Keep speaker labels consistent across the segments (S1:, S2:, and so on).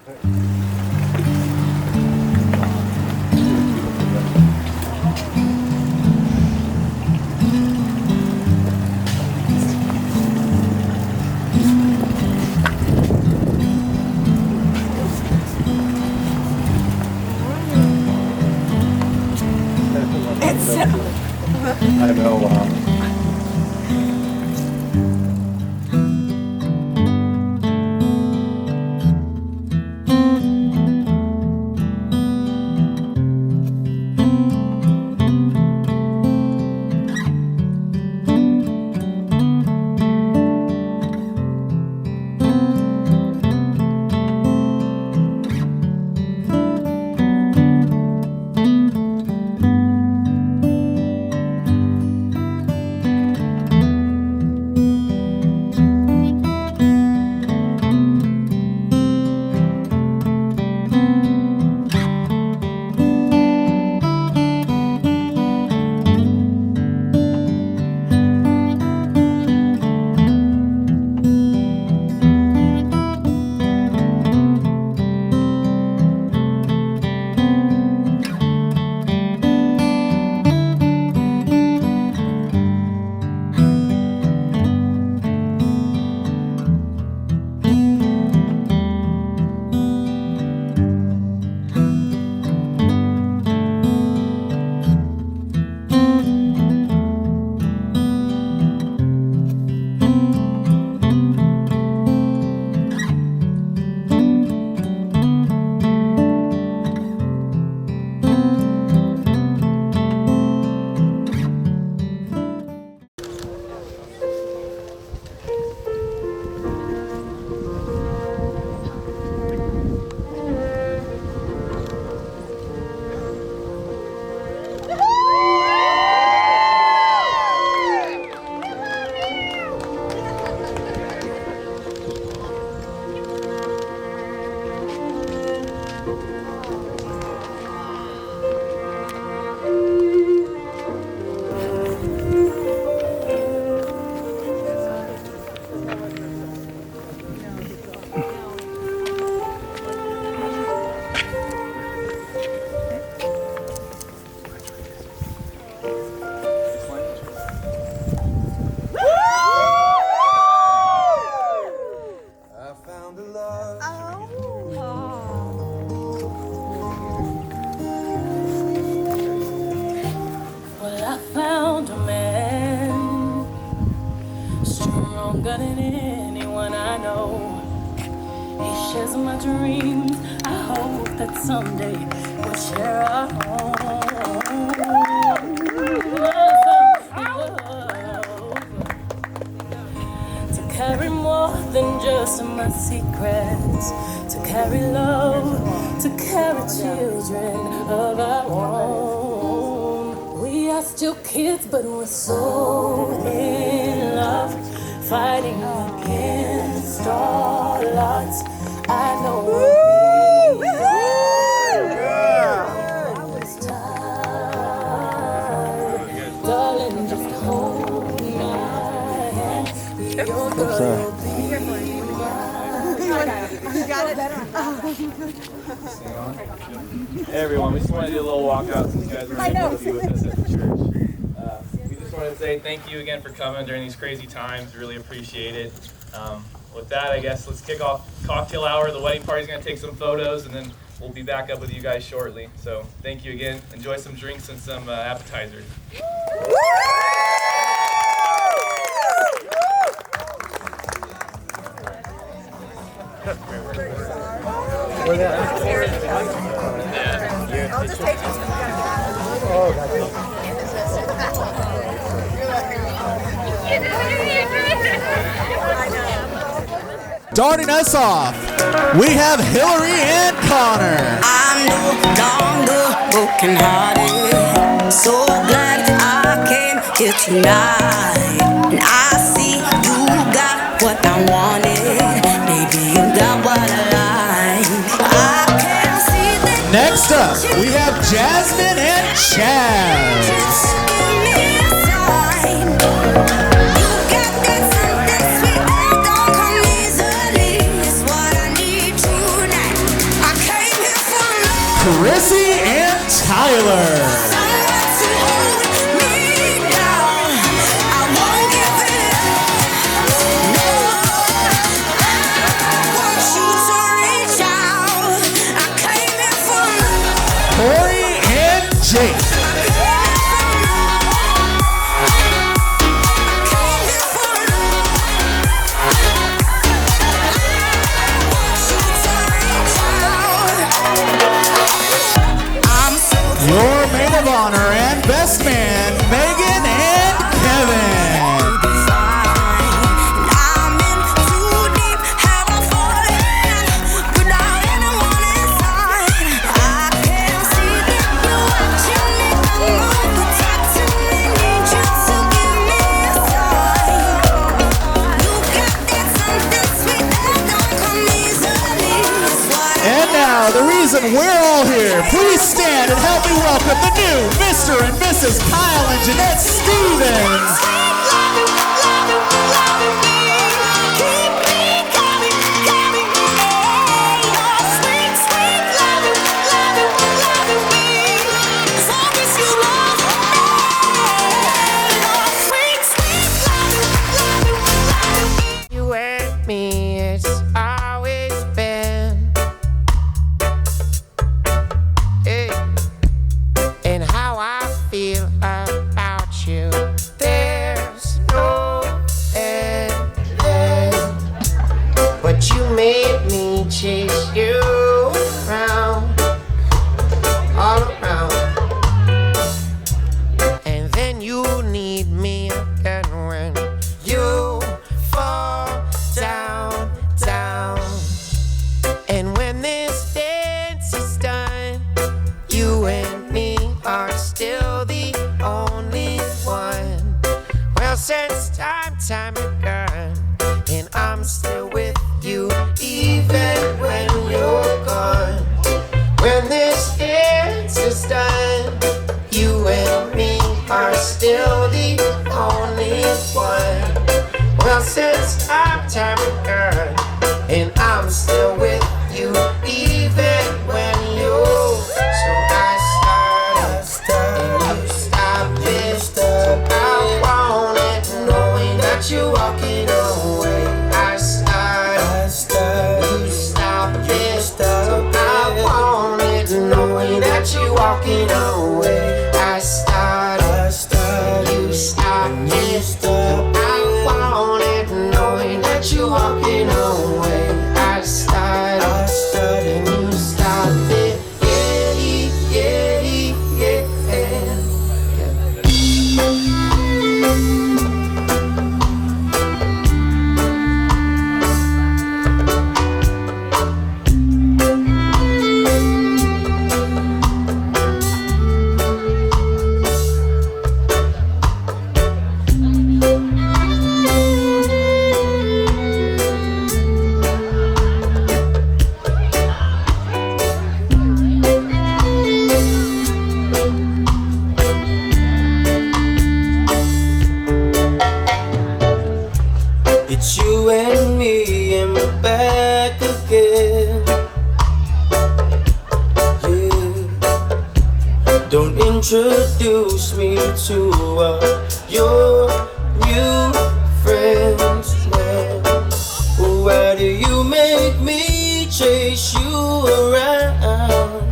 S1: I know.
S2: Than anyone I know. He shares my dreams. I hope that someday we'll share our home. To carry more than just my secrets, to carry love, to carry children of our own. We are still kids, but we're so in love. Fighting against all odds. I know we'll be it's time. Darling, just hold my hand. Your girl will be mine. You got it?
S3: Hey everyone, we just want to do a little walkout since you guys were able to be with us at the church. We just wanted to say thank you again for coming during these crazy times. Really appreciate it. With that, I guess let's kick off cocktail hour. The wedding party's going to take some photos, and then we'll be back up with you guys shortly. So thank you again. Enjoy some drinks and some appetizers.
S4: I'll just take this.
S5: Starting us off, we have Hillary and Connor.
S6: I'm no longer broken hearted. So glad I came here tonight. And I see you got what I wanted. Maybe you got what I like. I can see that.
S5: Next up, we have Jasmine and Chaz.
S6: Just give me a sign. You got that something sweet that don't come easily. It's what I need tonight.
S5: Chrissy and Tyler. Your maid of honor and best man, Megan and Kevin.
S6: I'm in too deep, have I fallen without anyone inside? I can't see that you're watching me, I'm protecting me, need you to give me a sign. You got that something sweet that don't come easily.
S5: And now, the reason we're all here, please stand and help me welcome the new Mr. and Mrs. Kyle and Jeanette Stevens.
S4: You and me, it's always been. Hey. And how I feel about you, there's no end. But you made me chase you around, all around. And then you need me again when you fall down, down. And when this dance is done, you and me are still the only one. Well, since time again, and I'm still with you even when you're gone. When this dance is done, you and me are still the only one. Well, since time again, and I'm still with you even when you're. So I start and you stop it. So I want it, knowing that you're walking away. I start, you stop it. So I want it, knowing that you're walking away. I start, you stop it. So I want it, knowing that you're walking away. I start, and you stop it.
S7: It's you and me and we're back again. Yeah. Don't introduce me to your new friends, man. Why do you make me chase you around?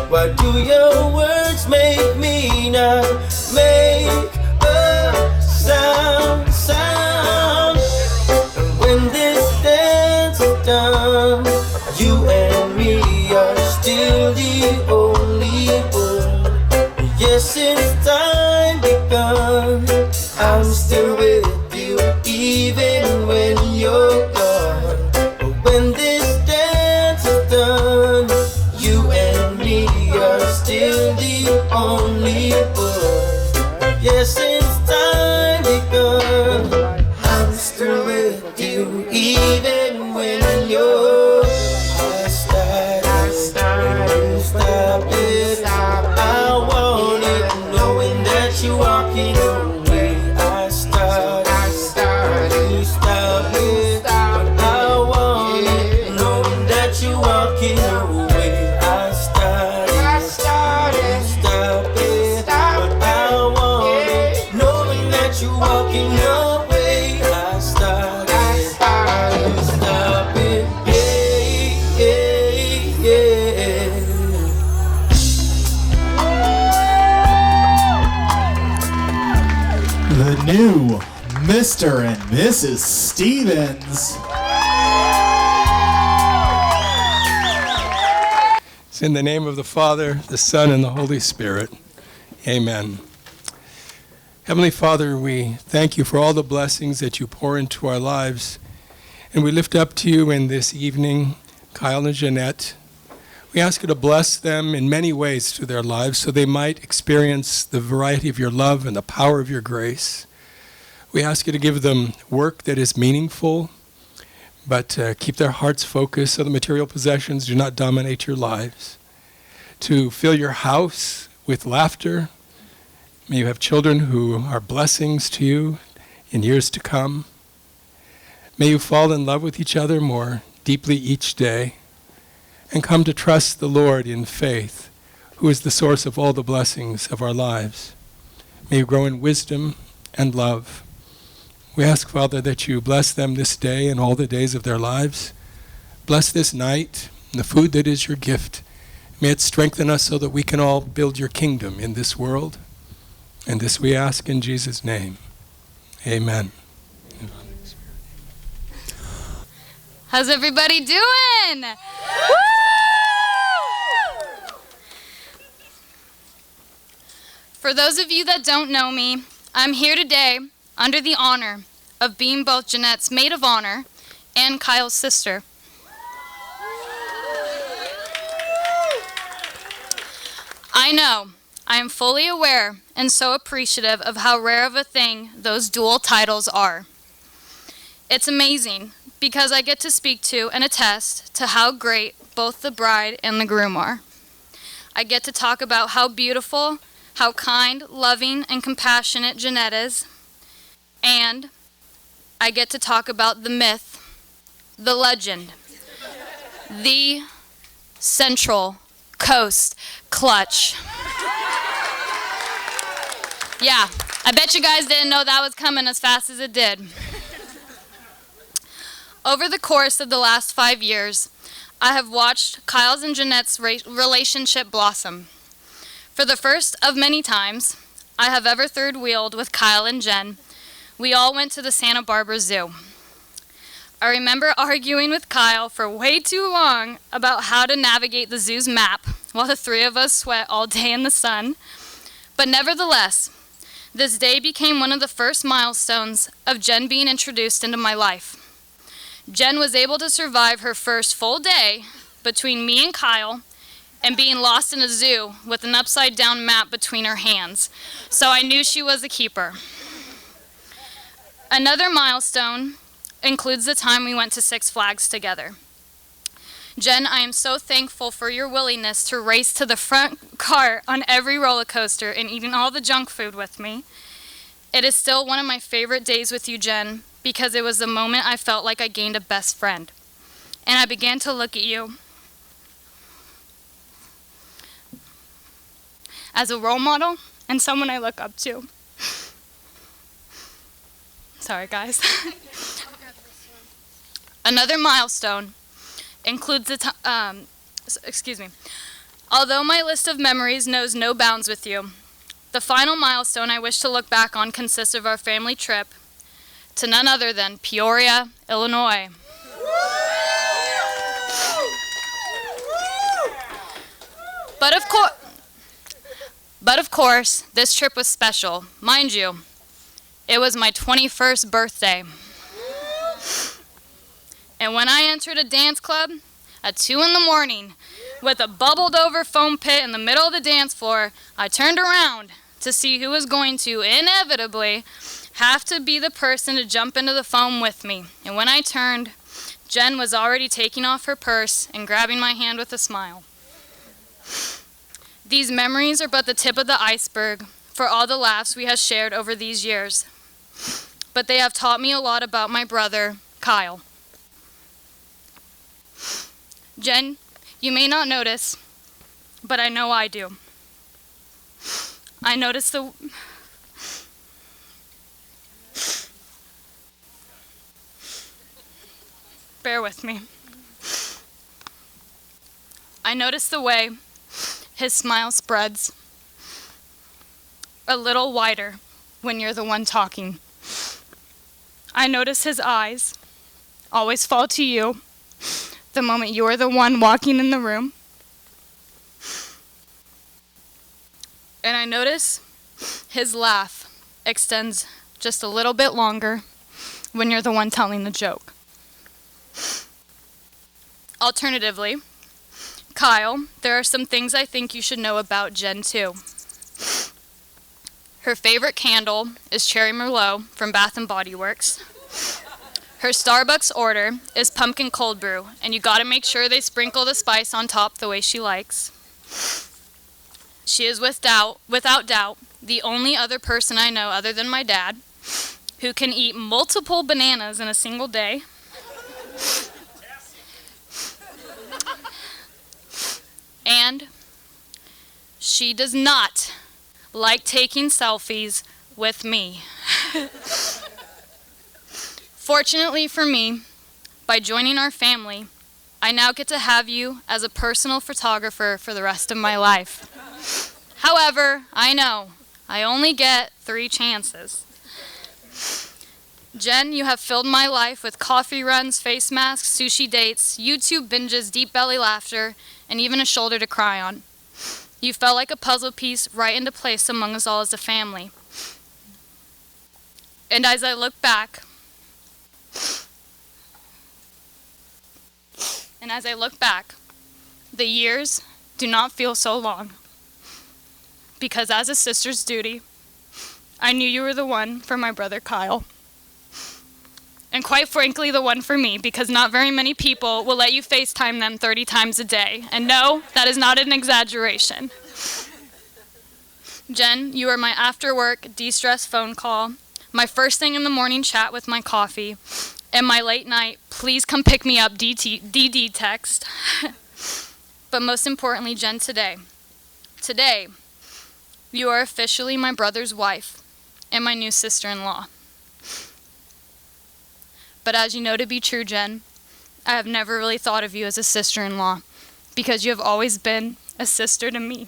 S7: Why do your words make me not make sound? And when this dance is done, you and me are still the only one. Yes, since time begun, I'm still with you even when you're gone. But when this dance is done, you and me are still the only one. Yes, since time begun, I'm still with you even when you're. I start, you stop it. I want it, knowing that you're walking away. I start, you stop it. I want it, knowing
S5: Mr. and Mrs. Stevens.
S8: It's in the name of the Father, the Son, and the Holy Spirit. Amen. Heavenly Father, we thank you for all the blessings that you pour into our lives. And we lift up to you in this evening, Kyle and Jeanette. We ask you to bless them in many ways through their lives so they might experience the variety of your love and the power of your grace. We ask you to give them work that is meaningful, but keep their hearts focused so the material possessions do not dominate your lives. To fill your house with laughter. May you have children who are blessings to you in years to come. May you fall in love with each other more deeply each day and come to trust the Lord in faith, who is the source of all the blessings of our lives. May you grow in wisdom and love. We ask, Father, that you bless them this day and all the days of their lives. Bless this night, the food that is your gift. May it strengthen us so that we can all build your kingdom in this world. And this we ask in Jesus' name. Amen.
S9: How's everybody doing? Woo! For those of you that don't know me, I'm here today under the honor of being both Jeanette's maid of honor and Kyle's sister. I know, I am fully aware and so appreciative of how rare of a thing those dual titles are. It's amazing because I get to speak to and attest to how great both the bride and the groom are. I get to talk about how beautiful, how kind, loving, and compassionate Jeanette is. And I get to talk about the myth, the legend, the Central Coast Clutch. Yeah, I bet you guys didn't know that was coming as fast as it did. Over the course of the last 5 years, I have watched Kyle's and Jeanette's relationship blossom. For the first of many times I have ever third-wheeled with Kyle and Jen, we all went to the Santa Barbara Zoo. I remember arguing with Kyle for way too long about how to navigate the zoo's map while the three of us sweat all day in the sun. But nevertheless, this day became one of the first milestones of Jen being introduced into my life. Jen was able to survive her first full day between me and Kyle and being lost in a zoo with an upside-down map between her hands, so I knew she was a keeper. Another milestone includes the time we went to Six Flags together. Jen, I am so thankful for your willingness to race to the front cart on every roller coaster and eating all the junk food with me. It is still one of my favorite days with you, Jen, because it was the moment I felt like I gained a best friend. And I began to look at you as a role model and someone I look up to. Sorry, guys. Another milestone includes the Although my list of memories knows no bounds with you, the final milestone I wish to look back on consists of our family trip to none other than Peoria, Illinois. But of course, this trip was special. Mind you, it was my 21st birthday. And when I entered a dance club at 2 a.m. with a bubbled over foam pit in the middle of the dance floor, I turned around to see who was going to inevitably have to be the person to jump into the foam with me. And when I turned, Jen was already taking off her purse and grabbing my hand with a smile. These memories are but the tip of the iceberg for all the laughs we have shared over these years. But they have taught me a lot about my brother, Kyle. Jen, you may not notice, but I know I do. I notice Bear with me. I notice the way his smile spreads a little wider when you're the one talking. I notice his eyes always fall to you the moment you're the one walking in the room. And I notice his laugh extends just a little bit longer when you're the one telling the joke. Alternatively, Kyle, there are some things I think you should know about Jen too. Her favorite candle is Cherry Merlot from Bath & Body Works. Her Starbucks order is pumpkin cold brew, and you gotta make sure they sprinkle the spice on top the way she likes. She is without doubt, the only other person I know other than my dad who can eat multiple bananas in a single day. And she does not like taking selfies with me. Fortunately for me, by joining our family, I now get to have you as a personal photographer for the rest of my life. However, I know I only get 3 chances. Jen, you have filled my life with coffee runs, face masks, sushi dates, YouTube binges, deep belly laughter, and even a shoulder to cry on. You fell like a puzzle piece right into place among us all as a family. And as I look back, the years do not feel so long. Because as a sister's duty, I knew you were the one for my brother Kyle. And quite frankly, the one for me, because not very many people will let you FaceTime them 30 times a day. And no, that is not an exaggeration. Jen, you are my after-work, de-stress phone call, my first thing in the morning chat with my coffee, and my late night, please come pick me up DD text. But most importantly, Jen, today, you are officially my brother's wife and my new sister-in-law. But as you know to be true, Jen, I have never really thought of you as a sister-in-law because you have always been a sister to me.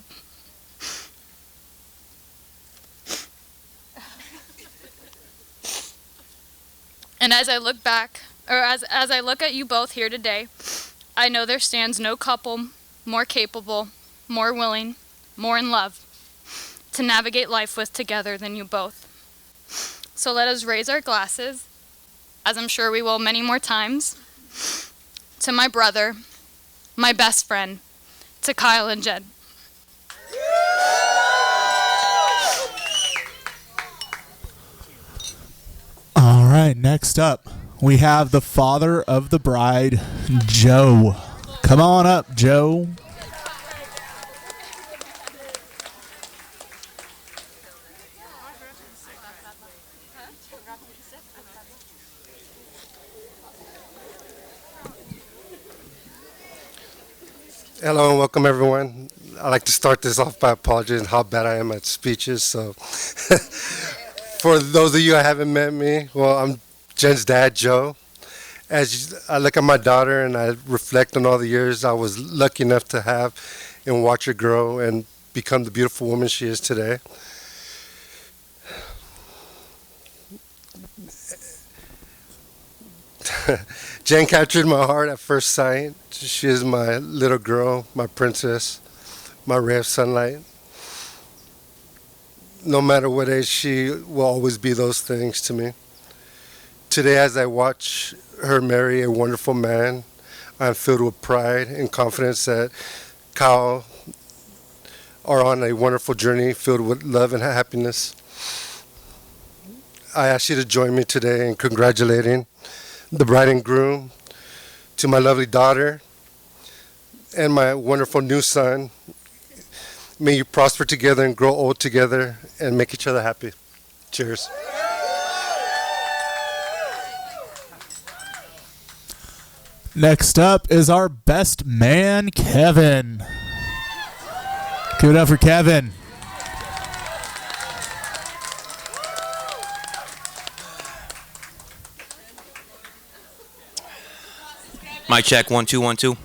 S9: And as I look back, or as I look at you both here today, I know there stands no couple more capable, more willing, more in love to navigate life with together than you both. So let us raise our glasses, as I'm sure we will many more times, to my brother, my best friend, to Kyle and Jen.
S5: All right, next up, we have the father of the bride, Joe. Come on up, Joe.
S1: Hello and welcome everyone. I'd like to start this off by apologizing how bad I am at speeches. So for those of you who haven't met me, well, I'm Jen's dad, Joe. As I look at my daughter and I reflect on all the years I was lucky enough to have and watch her grow and become the beautiful woman she is today. Jen captured my heart at first sight. She is my little girl, my princess, my ray of sunlight. No matter what age, she will always be those things to me. Today, as I watch her marry a wonderful man, I'm filled with pride and confidence that Kyle are on a wonderful journey filled with love and happiness. I ask you to join me today in congratulating the bride and groom, to my lovely daughter and my wonderful new son. May you prosper together and grow old together and make each other happy. Cheers.
S5: Next up is our best man, Kevin. Give it up for Kevin.
S10: Mic check, 1 2 1 2.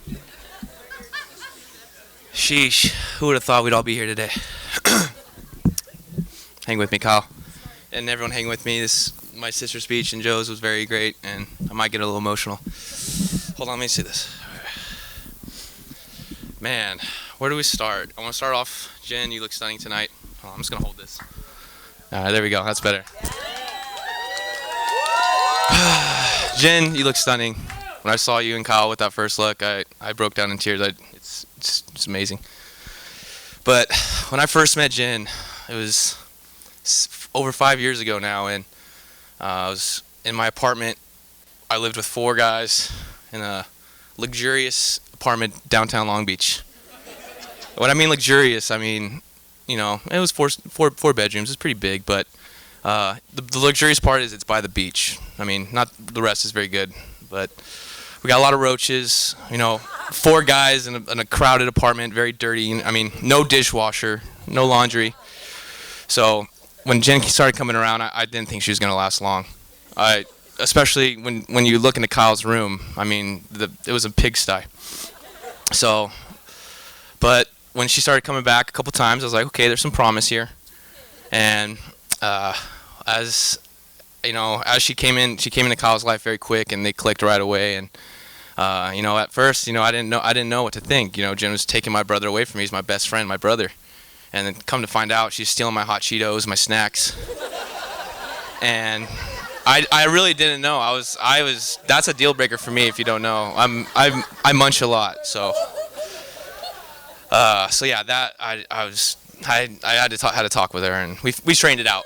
S10: Sheesh, who would have thought we'd all be here today? Hang with me, Kyle, and everyone hang with me. This is my sister's speech and Joe's was very great, and I might get a little emotional. Hold on, let me see this. Man, where do we start? I want to start off, Jen, you look stunning tonight. Oh, I'm just going to hold this. All right, there we go. That's better. Jen, you look stunning. When I saw you and Kyle with that first look, I broke down in tears. It's amazing. But when I first met Jen, it was over 5 years ago now, and I was in my apartment. I lived with 4 guys in a luxurious apartment downtown Long Beach. When I mean luxurious, I mean, you know, it was four bedrooms. It's pretty big, but the luxurious part is it's by the beach. I mean, not the rest is very good, but we got a lot of roaches. You know, 4 guys in a crowded apartment, very dirty. I mean, no dishwasher, no laundry. So when Jen started coming around, I didn't think she was gonna last long. Especially when you look into Kyle's room. I mean, it was a pigsty. So, but when she started coming back a couple times, I was like, okay, there's some promise here. And as you know, as she came into Kyle's life very quick, and they clicked right away. And you know, at first, you know, I didn't know what to think. You know, Jen was taking my brother away from me. He's my best friend, my brother. And then come to find out, she's stealing my hot Cheetos, my snacks. And I really didn't know. That's a deal breaker for me if you don't know. I munch a lot, so yeah, that I had to talk with her, and we trained it out.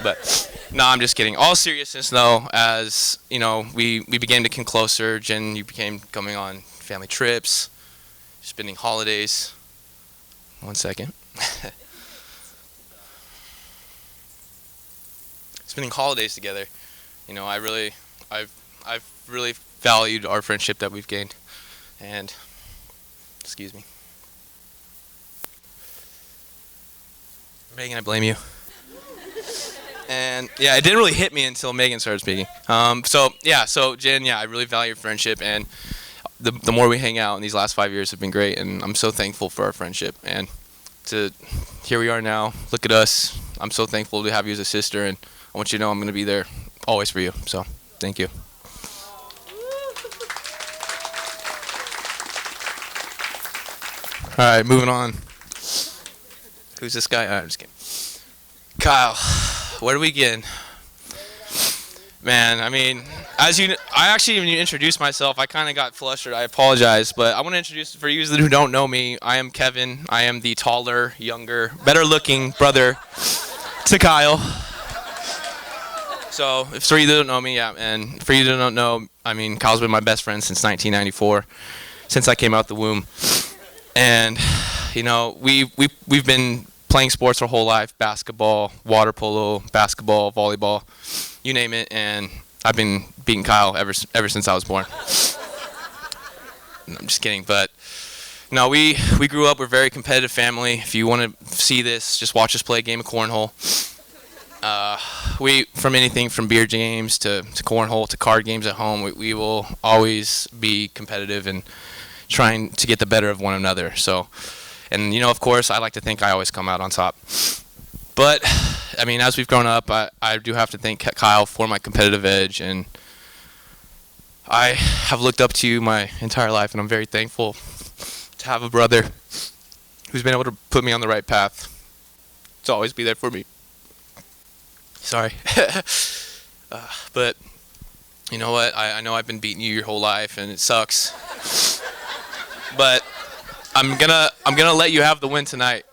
S10: But no, I'm just kidding. All seriousness though, as you know, we began to come closer. Jen, you became coming on family trips, spending holidays. 1 second. Spending holidays together. You know, I've really valued our friendship that we've gained. And excuse me. Megan, I blame you. And yeah, it didn't really hit me until Megan started speaking. So Jen, yeah, I really value your friendship, and the more we hang out, and these last 5 years have been great, and I'm so thankful for our friendship. And here we are now. Look at us. I'm so thankful to have you as a sister, and I want you to know I'm going to be there always for you. So, thank you. All right, moving on. Who's this guy? I'm just kidding. Kyle, where do we begin? Man, I mean, when you introduced myself, I kind of got flustered. I apologize, but I want to introduce, for you who don't know me, I am Kevin. I am the taller, younger, better-looking brother to Kyle. So, for you that don't know me, yeah, and for you that don't know, I mean, Kyle's been my best friend since 1994, since I came out the womb. And, you know, we've been playing sports our whole life: basketball, water polo, basketball, volleyball, you name it. And I've been beating Kyle ever since I was born. No, I'm just kidding, but no, we grew up. We're a very competitive family. If you want to see this, just watch us play a game of cornhole. From anything from beer games to cornhole to card games at home, we will always be competitive and trying to get the better of one another. So, and you know, of course, I like to think I always come out on top. But I mean, as we've grown up, I do have to thank Kyle for my competitive edge, and I have looked up to you my entire life, and I'm very thankful to have a brother who's been able to put me on the right path, to always be there for me. Sorry. But you know what? I know I've been beating you your whole life, and it sucks. But I'm gonna let you have the win tonight.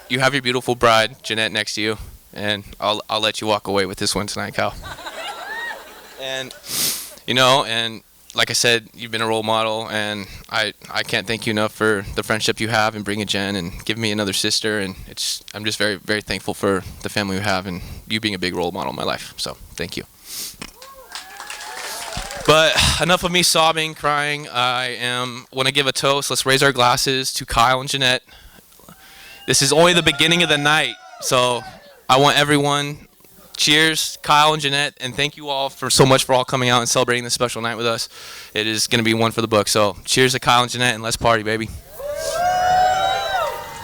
S10: You have your beautiful bride, Jeanette, next to you, and I'll let you walk away with this win tonight, Kyle. And you know, and like I said, you've been a role model, and I can't thank you enough for the friendship you have and bringing Jen and giving me another sister. And I'm just very, very thankful for the family we have and you being a big role model in my life. So thank you. But enough of me sobbing, crying. I want to give a toast. Let's raise our glasses to Kyle and Jeanette. This is only the beginning of the night, so I want everyone. Cheers, Kyle and Jeanette, and thank you all so much for all coming out and celebrating this special night with us. It is going to be one for the book. So cheers to Kyle and Jeanette, and let's party, baby.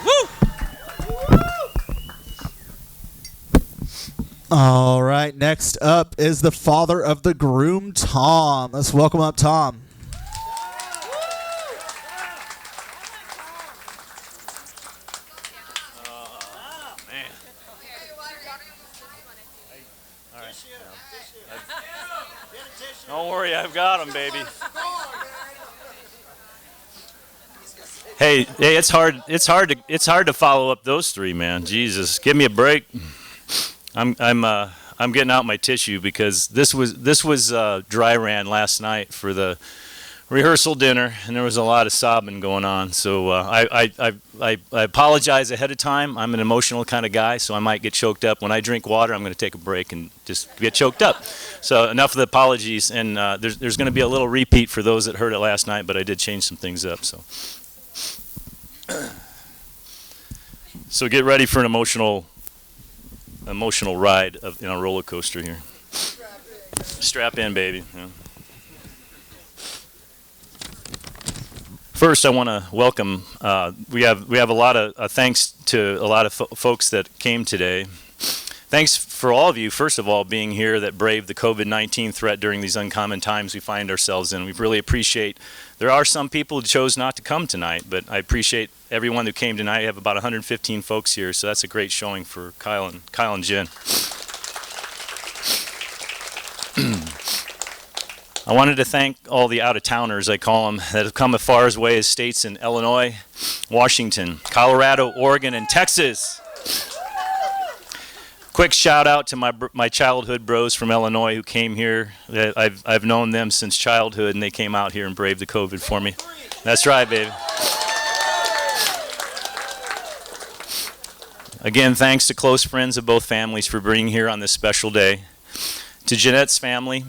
S10: Woo!
S5: All right, next up is the father of the groom, Tom. Let's welcome up Tom.
S11: Don't worry, I've got them, baby. Hey, it's hard to follow up those three, man. Jesus, give me a break. I'm getting out my tissue because this was dry ran last night for the rehearsal dinner, and there was a lot of sobbing going on. So I apologize ahead of time. I'm an emotional kind of guy, so I might get choked up. When I drink water, I'm going to take a break and just get choked up. So enough of the apologies, and there's going to be a little repeat for those that heard it last night, but I did change some things up. So get ready for an emotional ride in a roller coaster here. Strap in, baby. Yeah. First, I want to welcome. We have a lot of thanks to a lot of folks that came today. Thanks for all of you, first of all, being here that braved the COVID-19 threat during these uncommon times we find ourselves in. We really appreciate. There are some people who chose not to come tonight, but I appreciate everyone who came tonight. We have about 115 folks here, so that's a great showing for Kyle and Jen. I wanted to thank all the out-of-towners, I call them, that have come as far away as states in Illinois, Washington, Colorado, Oregon, and Texas. Quick shout out to my childhood bros from Illinois who came here. I've known them since childhood, and they came out here and braved the COVID for me. That's right, baby. Again, thanks to close friends of both families for being here on this special day. To Jeanette's family,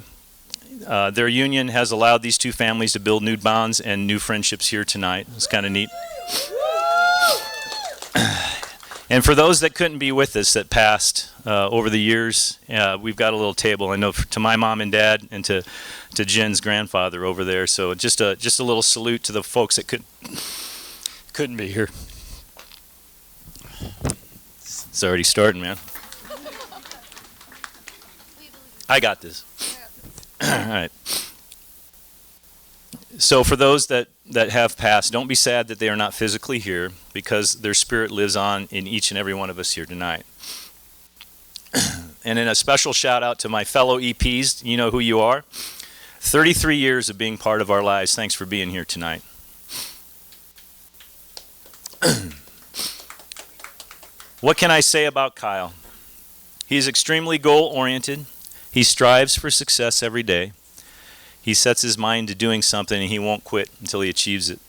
S11: their union has allowed these two families to build new bonds and new friendships here tonight. It's kind of neat. And for those that couldn't be with us that passed over the years, we've got a little table. I know to my mom and dad and to Jen's grandfather over there. So just a little salute to the folks that couldn't be here. It's already starting, man. I got this. All right. So for those that have passed, don't be sad that they are not physically here, because their spirit lives on in each and every one of us here tonight. And in a special shout out to my fellow EPs, you know who you are. 33 years of being part of our lives. Thanks for being here tonight. What can I say about Kyle? He's extremely goal-oriented. He strives for success every day. He sets his mind to doing something and he won't quit until he achieves it.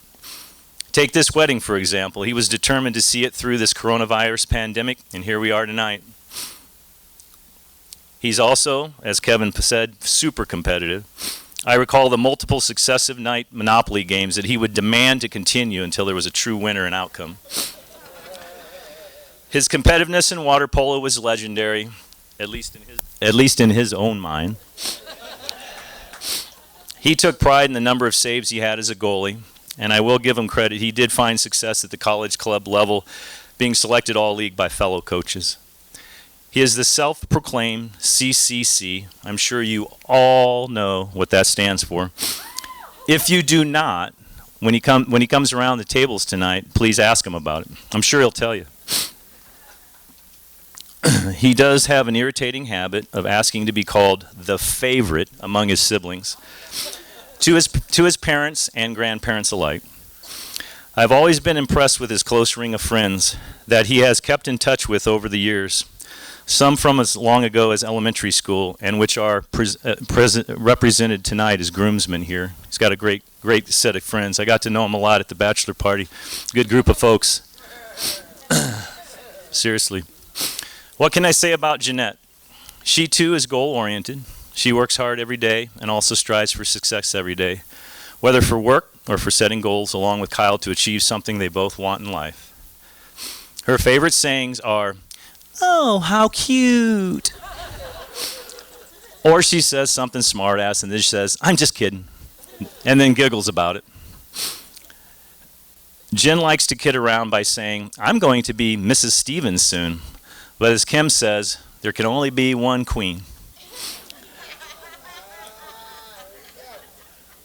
S11: Take this wedding, for example. He was determined to see it through this coronavirus pandemic, and here we are tonight. He's also, as Kevin said, super competitive. I recall the multiple successive night Monopoly games that he would demand to continue until there was a true winner and outcome. His competitiveness in water polo was legendary, at least in his own mind. He took pride in the number of saves he had as a goalie, and I will give him credit. He did find success at the college club level, being selected all-league by fellow coaches. He is the self-proclaimed CCC. I'm sure you all know what that stands for. If you do not, when he comes around the tables tonight, please ask him about it. I'm sure he'll tell you. He does have an irritating habit of asking to be called the favorite among his siblings, to his parents and grandparents alike. I've always been impressed with his close ring of friends that he has kept in touch with over the years, some from as long ago as elementary school, and which are represented tonight as groomsmen here. He's got a great set of friends. I got to know him a lot at the bachelor party. Good group of folks. Seriously. What can I say about Jeanette? She too is goal-oriented. She works hard every day and also strives for success every day, whether for work or for setting goals along with Kyle to achieve something they both want in life. Her favorite sayings are, "Oh, how cute." Or she says something smart-ass and then she says, "I'm just kidding," and then giggles about it. Jen likes to kid around by saying, "I'm going to be Mrs. Stevens soon." But as Kim says, There can only be one queen.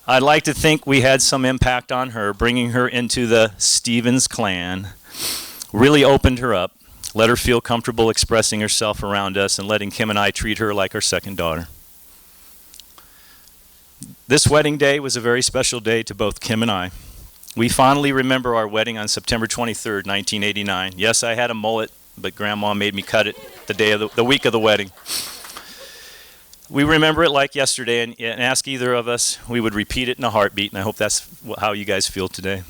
S11: I'd like to think we had some impact on her, bringing her into the Stevens clan. Really opened her up, let her feel comfortable expressing herself around us, and letting Kim and I treat her like our second daughter. This wedding day was a very special day to both Kim and I. We fondly remember our wedding on September 23rd, 1989. Yes, I had a mullet, but Grandma made me cut it the week of the wedding. We remember it like yesterday, and ask either of us, we would repeat it in a heartbeat, and I hope that's how you guys feel today.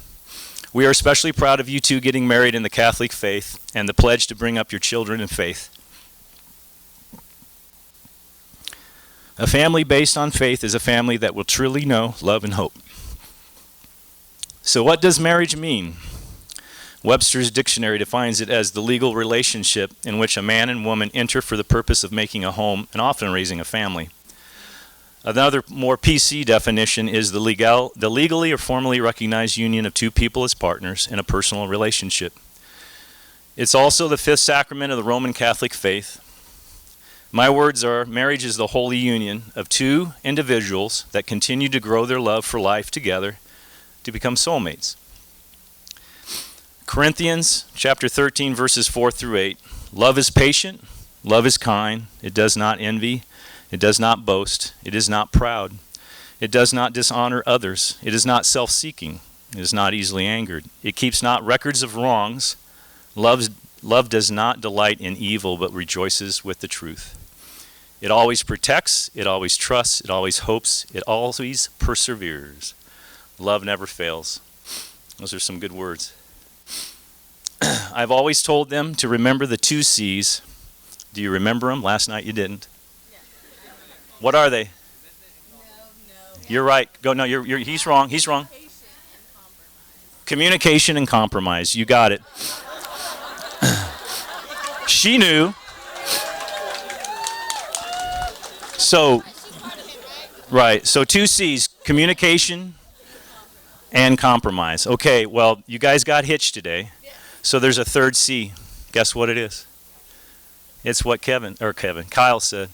S11: We are especially proud of you two getting married in the Catholic faith and the pledge to bring up your children in faith. A family based on faith is a family that will truly know love and hope. So what does marriage mean? Webster's dictionary defines it as the legal relationship in which a man and woman enter for the purpose of making a home and often raising a family. Another more PC definition is the legally or formally recognized union of two people as partners in a personal relationship. It's also the fifth sacrament of the Roman Catholic faith. My words are, marriage is the holy union of two individuals that continue to grow their love for life together to become soulmates. Corinthians chapter 13 verses 4 through 8. Love is patient, love is kind, it does not envy, it does not boast, it is not proud, it does not dishonor others, it is not self-seeking, it is not easily angered, it keeps not records of wrongs. Love does not delight in evil, but rejoices with the truth. It always protects, it always trusts, it always hopes, it always perseveres. Love never fails. Those are some good words. I've always told them to remember the 2 C's. Do you remember them? Last night you didn't. What are they? You're right. Go. No, he's wrong. He's wrong. Communication and compromise. You got it. She knew. So, right. So 2 C's, communication and compromise. Okay, well, you guys got hitched today. So there's a 3rd C. Guess what it is? It's what Kyle said.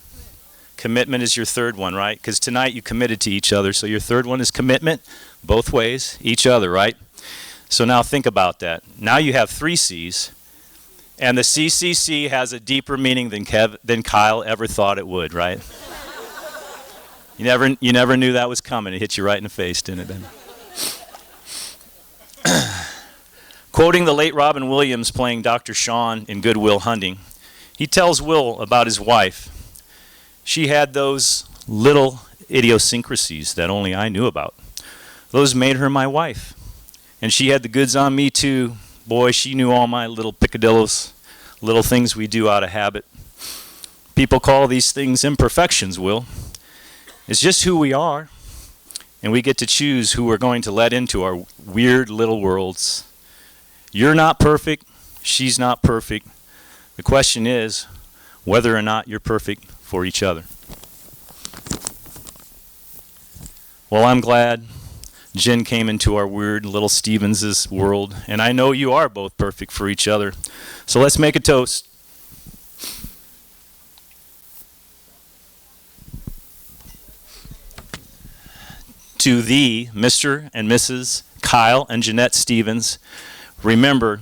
S11: Commitment is your 3rd one, right? Because tonight you committed to each other. So your 3rd one is commitment, both ways, each other, right? So now think about that. Now you have 3 C's. And the CCC has a deeper meaning than Kyle ever thought it would, right? You never knew that was coming. It hit you right in the face, didn't it? Quoting the late Robin Williams playing Dr. Shawn in Good Will Hunting, he tells Will about his wife. She had those little idiosyncrasies that only I knew about. Those made her my wife. And she had the goods on me too. Boy, she knew all my little picadillos, little things we do out of habit. People call these things imperfections, Will. It's just who we are. And we get to choose who we're going to let into our weird little worlds. You're not perfect. She's not perfect. The question is whether or not you're perfect for each other. Well, I'm glad Jen came into our weird little Stevens' world, and I know you are both perfect for each other. So let's make a toast. To thee, Mr. and Mrs. Kyle and Jeanette Stevens, remember,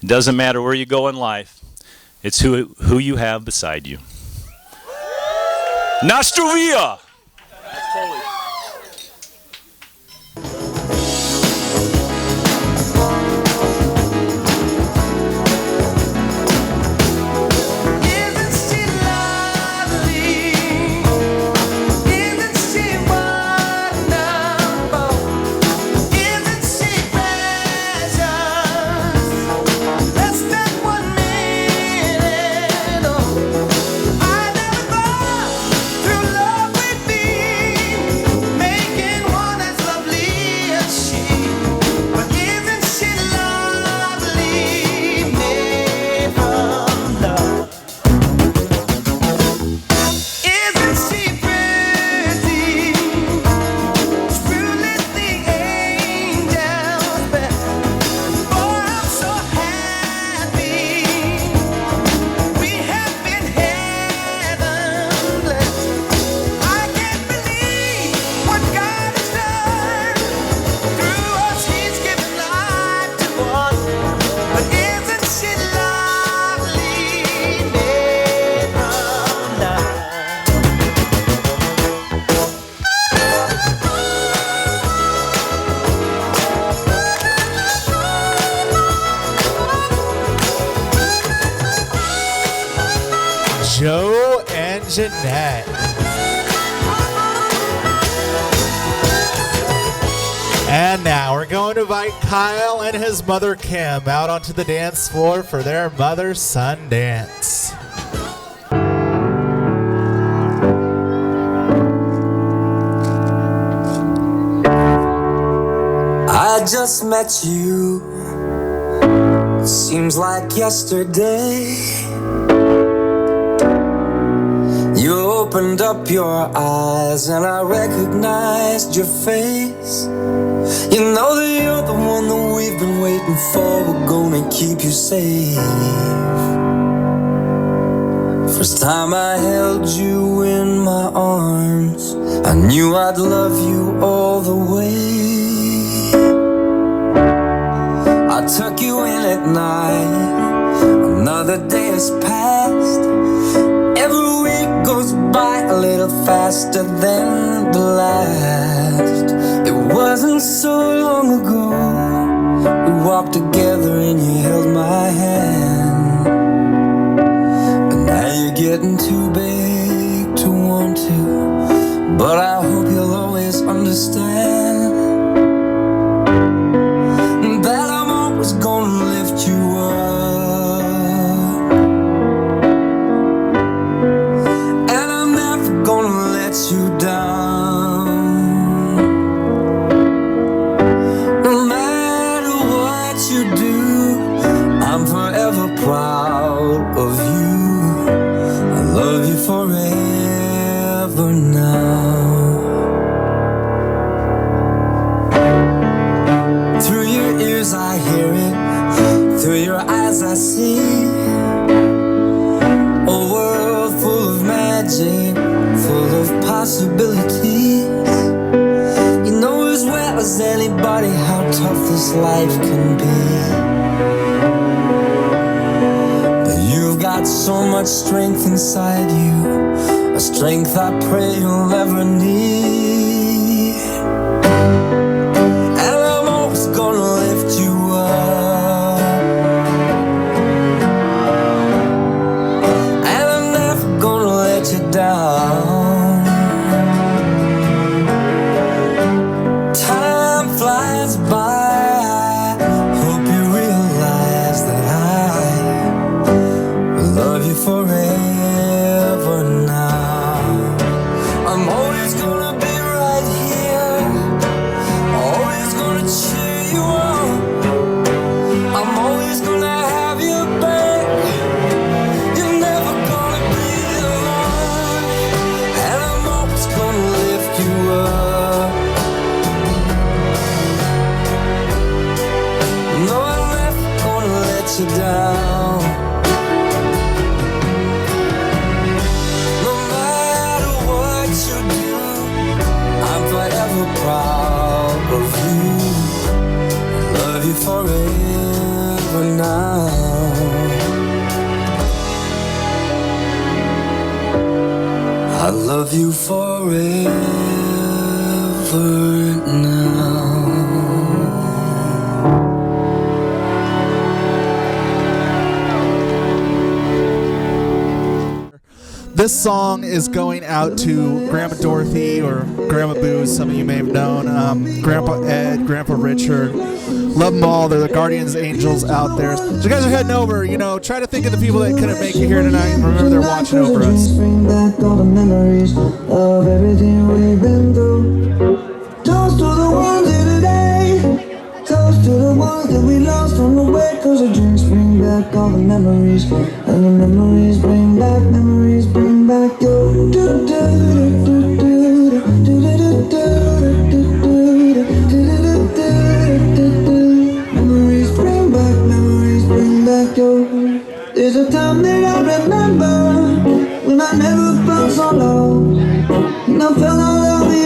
S11: it doesn't matter where you go in life, it's who you have beside you. Nastrovia!
S6: I never thought through love we'd
S5: Jeanette. And now we're going to invite Kyle and his mother Kim out onto the dance floor for their mother-son dance.
S7: I just met you, seems like yesterday. You opened up your eyes and I recognized your face. You know that you're the one that we've been waiting for. We're gonna keep you safe. First time I held you in my arms, I knew I'd love you all the way. I took you in at night, another day has passed. Every week goes by a little faster than the last. It wasn't so long ago we walked together and you held my hand. But now you're getting too big to want to, but I hope you'll always understand that I'm always gonna lift you up, and I'm never gonna let you down. No matter what you do, I'm forever proud of you. I love you forever now. Through your ears I hear it, through your eyes I see a world full of magic, full of possibilities. You know as well as anybody how tough this life can be, but you've got so much strength inside you, a strength I pray you'll never need. And I'm always gonna lift you up, and I'm never gonna let you down. Time flies by, hope you realize that I will love you forever now. I'm always gonna be right here, always gonna cheer you on. I'm always gonna have your back, you're never gonna be alone. And I'm always gonna lift you up. No, I'm never gonna let you down. No matter what you do, I'm forever proud of you. Love you forever now. I love you forever now.
S5: This song is going out to Grandma Dorothy or Grandma Booze, some of you may have known, Grandpa Ed, Grandpa Richard. Love them all. They're the guardians angels out there. So you guys are heading over, try to think of the people that couldn't make it here tonight and remember they're watching over us.
S12: Bring back all the memories of everything we've been through. Toast to the ones here today. Toast to the ones that we lost on the way. Cause the drinks bring back all the memories. And the memories bring back your memories bring back your. There's a time that I remember when I never felt so low, and I felt all of the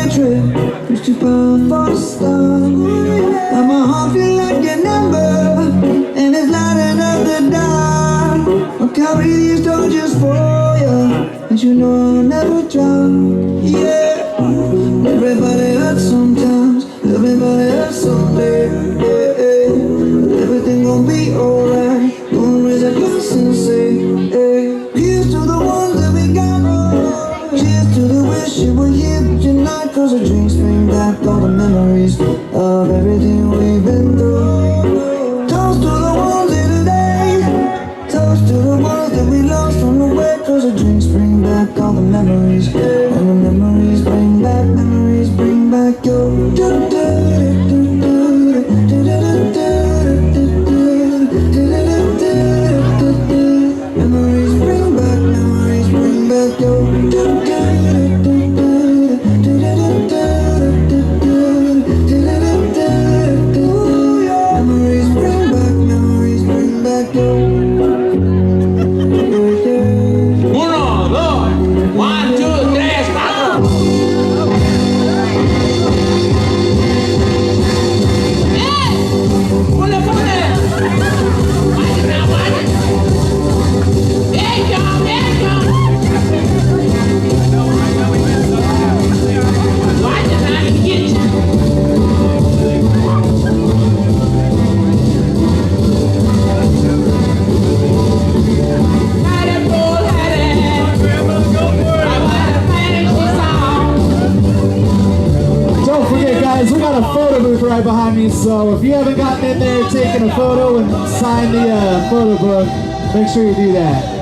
S12: hatred was too powerful to stop. And my heart feel like a number, and it's lighting up the dark. I'll carry these torches for you, and you know I'll never drop. Yeah, everybody hurts sometimes, everybody hurts someday. Yeah, but everything gon' be alright. Gonna raise a glass and say, hey, here's to the ones that we got.
S5: Right behind me, so if you haven't gotten in there taking a photo and sign the photo book, make sure you do that.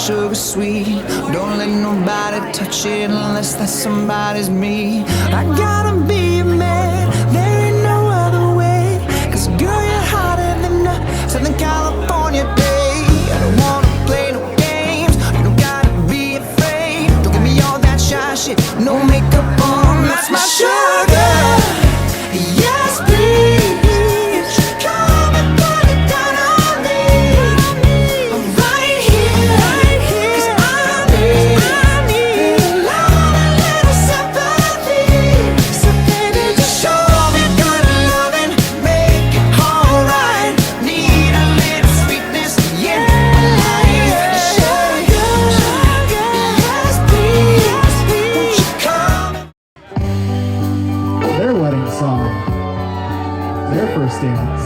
S13: Sugar sweet, don't let nobody touch it unless that somebody's me. I gotta be a man, there ain't no other way. Cause girl, you're hotter than a Southern California day. I don't wanna play no games, you don't gotta be afraid. Don't give me all that shy shit, no makeup on, that's my sugar. Yes, please.
S5: Their first dance.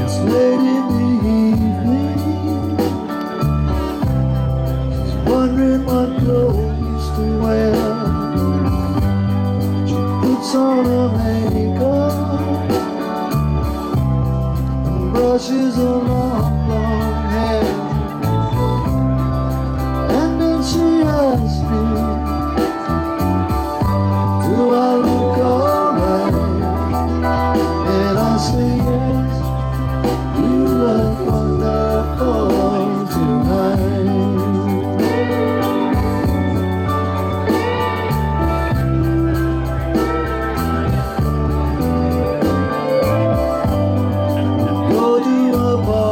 S12: It's late in the evening. She's wondering what clothes to wear. She puts on her makeup, brushes her long, long hair, and then she asks me, do I look alright? And I say yes, you look wonderful tonight. Go to a bar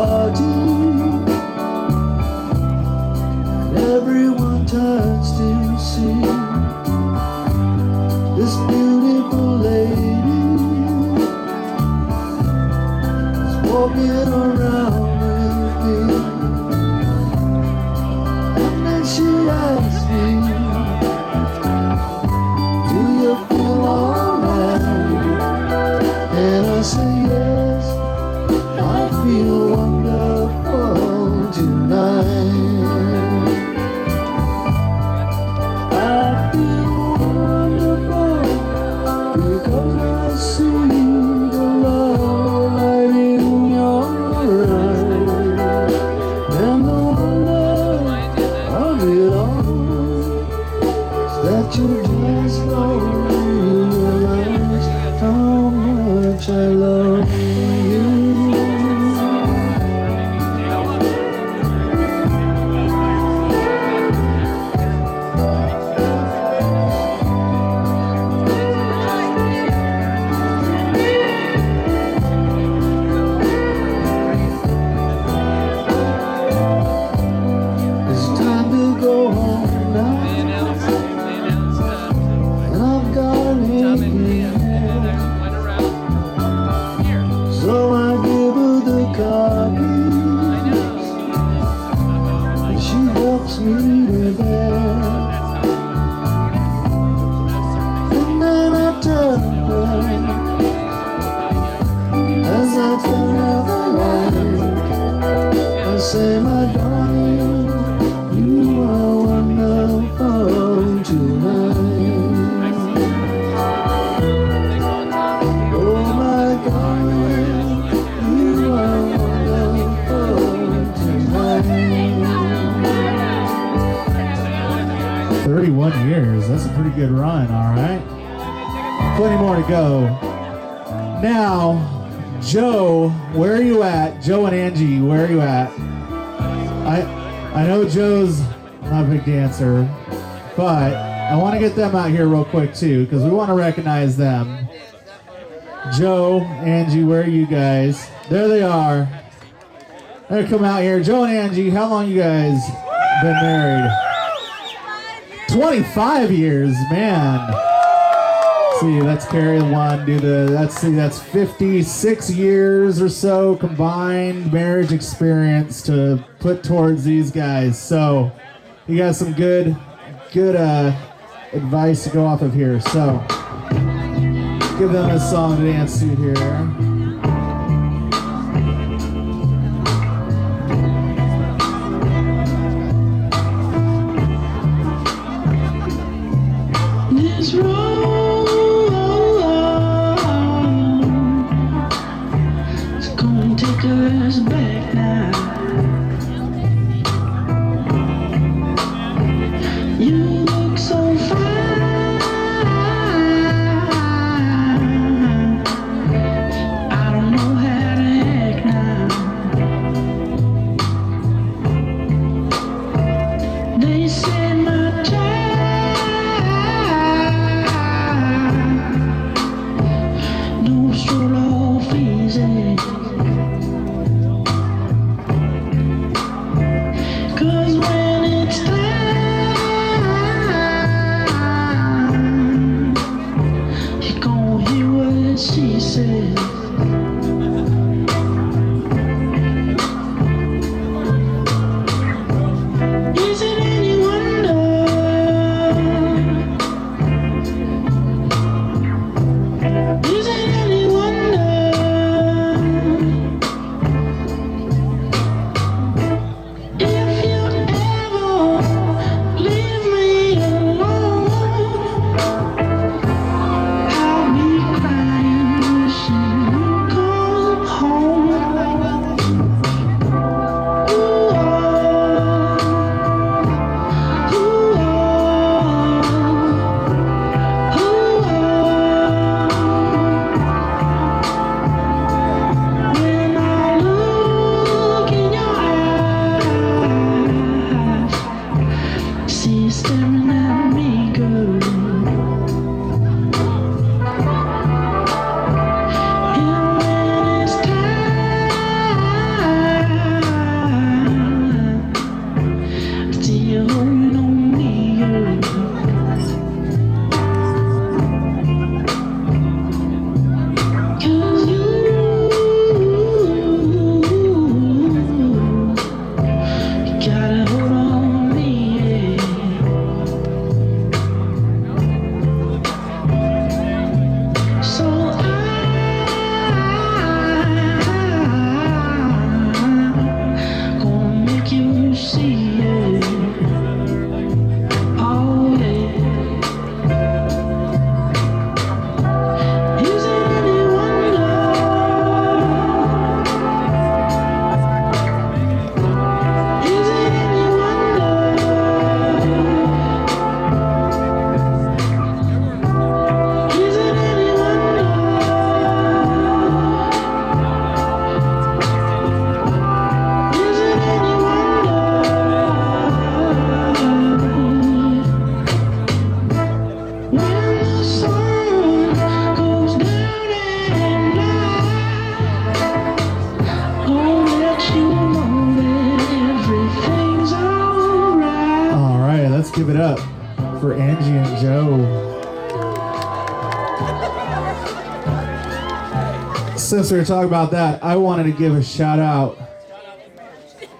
S12: she asked me, do you feel alright? And I said yes, I feel wonderful tonight. I feel wonderful because I see the love light in your eyes, and the wonder of it all is that you just don't realize how much I love you. It's time to go home now, and I've got an aching head. So I give her the car keys, and she helps me to bed. And then I tell her, as I turn out the light, I say, my darling, you are wonderful tonight. Oh my darling, you are wonderful tonight.
S5: 31 years. That's a pretty good run, all right? Plenty more to go. Now, Joe, where are you at? Joe and Angie, where are you at? I know Joe's not a big dancer, but I want to get them out here real quick too, because we want to recognize them. Joe, Angie, where are you guys? There they are. They're come out here. Joe and Angie, how long you guys been married? 25 years, man. See, let's carry one, that's 56 years or so combined marriage experience to put towards these guys. So you got some good advice to go off of here. So give them a song to dance to here.
S12: This road is gonna take us back now. You look so fine, I don't know how to act now. They said my child don't stroll off easy, 'cause when it's time, you gon' hear what she said. Is it any wonder? Is it any wonder? If you ever leave me alone, I'll be crying, wishing you'd come home. Ooh, when I look in your eyes, see you staring at me, girl. And when it's time, I see you holding on me, girl. 'Cause you gotta hold on me, yeah.
S5: give it up for Angie and Joe. Since we were talking about that, I wanted to give a shout out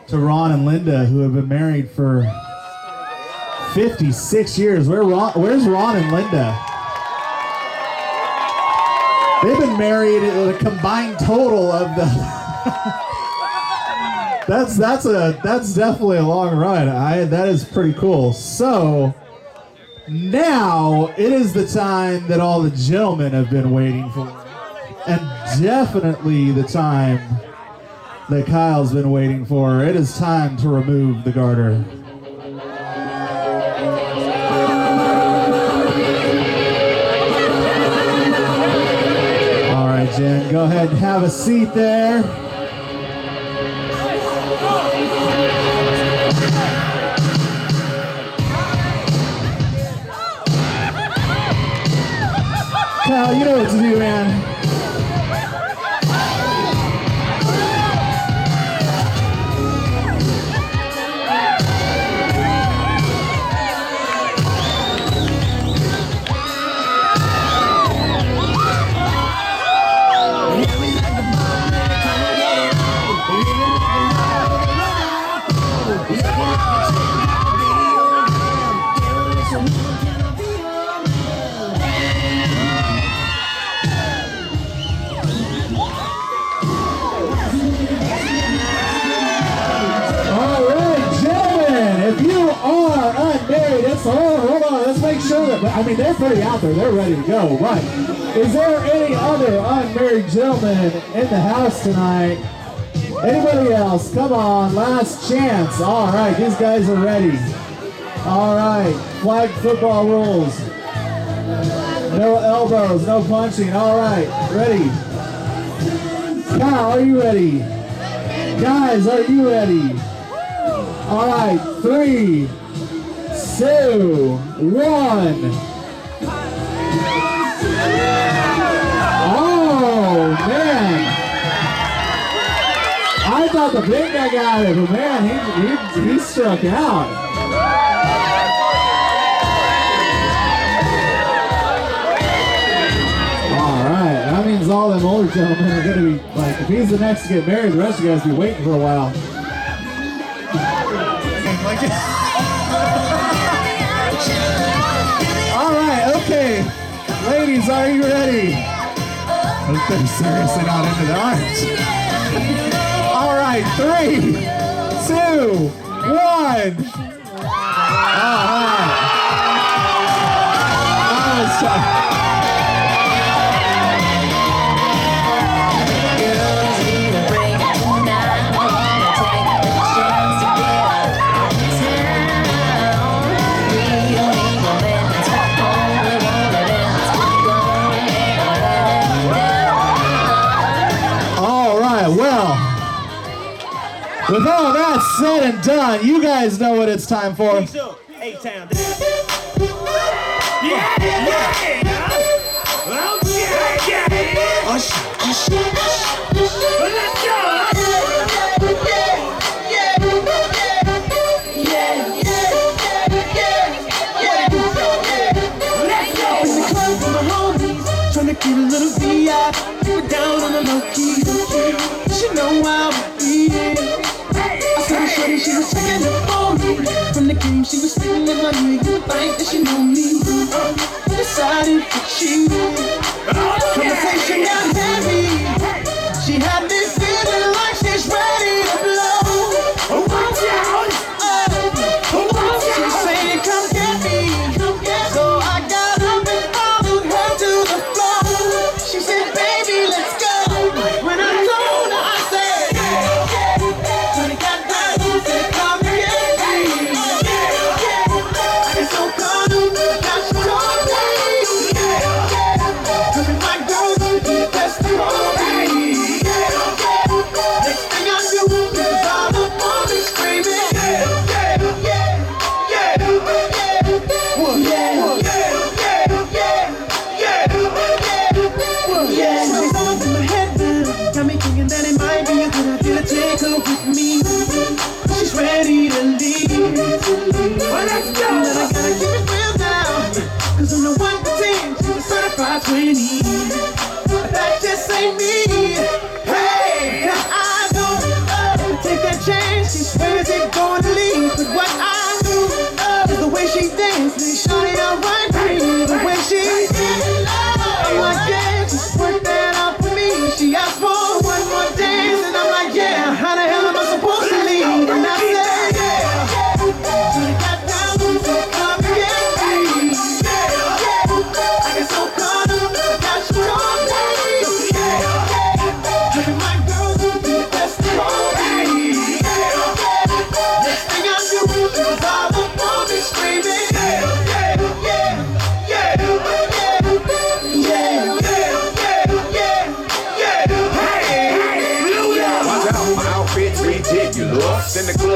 S5: to Ron and Linda, who have been married for 56 years. Where's Ron and Linda? They've been married at a combined total of the. That's definitely a long run. That is pretty cool. So now it is the time that all the gentlemen have been waiting for, and definitely the time that Kyle's been waiting for. It is time to remove the garter. All right, Jen, go ahead and have a seat there. Kyle, you know what to do, man. Hold on, let's make sure that, I mean, they're pretty out there, they're ready to go, right? Is there any other unmarried gentlemen in the house tonight? Anybody else? Come on, last chance. All right, these guys are ready. All right, flag football rules. No elbows, no punching. All right, ready? Kyle, are you ready? Guys, are you ready? All right, 3, 2, 1. Oh, man. I thought the big guy got it, but man, he struck out. All right, that means all them older gentlemen are going to be, like, if he's the next to get married, the rest of you guys will be waiting for a while. All right, okay. Ladies, are you ready? They're seriously not into the arch. All right, 3, 2, 1. All right. That was tough. With all that said and done, you guys know what it's time for.
S14: A-Town. Yeah, yeah. Let's go. Trying to get a little VI, we're down on the low key. She know how we eat. Shorty, she was checking up on me. From the game, she was spitting in my ear. You would think that she knew me. Decided to cheat. Conversation got heavy. She had me feeling like she's ready to blow. Watch out! She's saying, come get me. So I got up and followed her to the floor. She said, baby, let's go. When I told her, I said, Johnny got that. Come get me. It's so cold, that's so cold. Cause if I go, that's the road.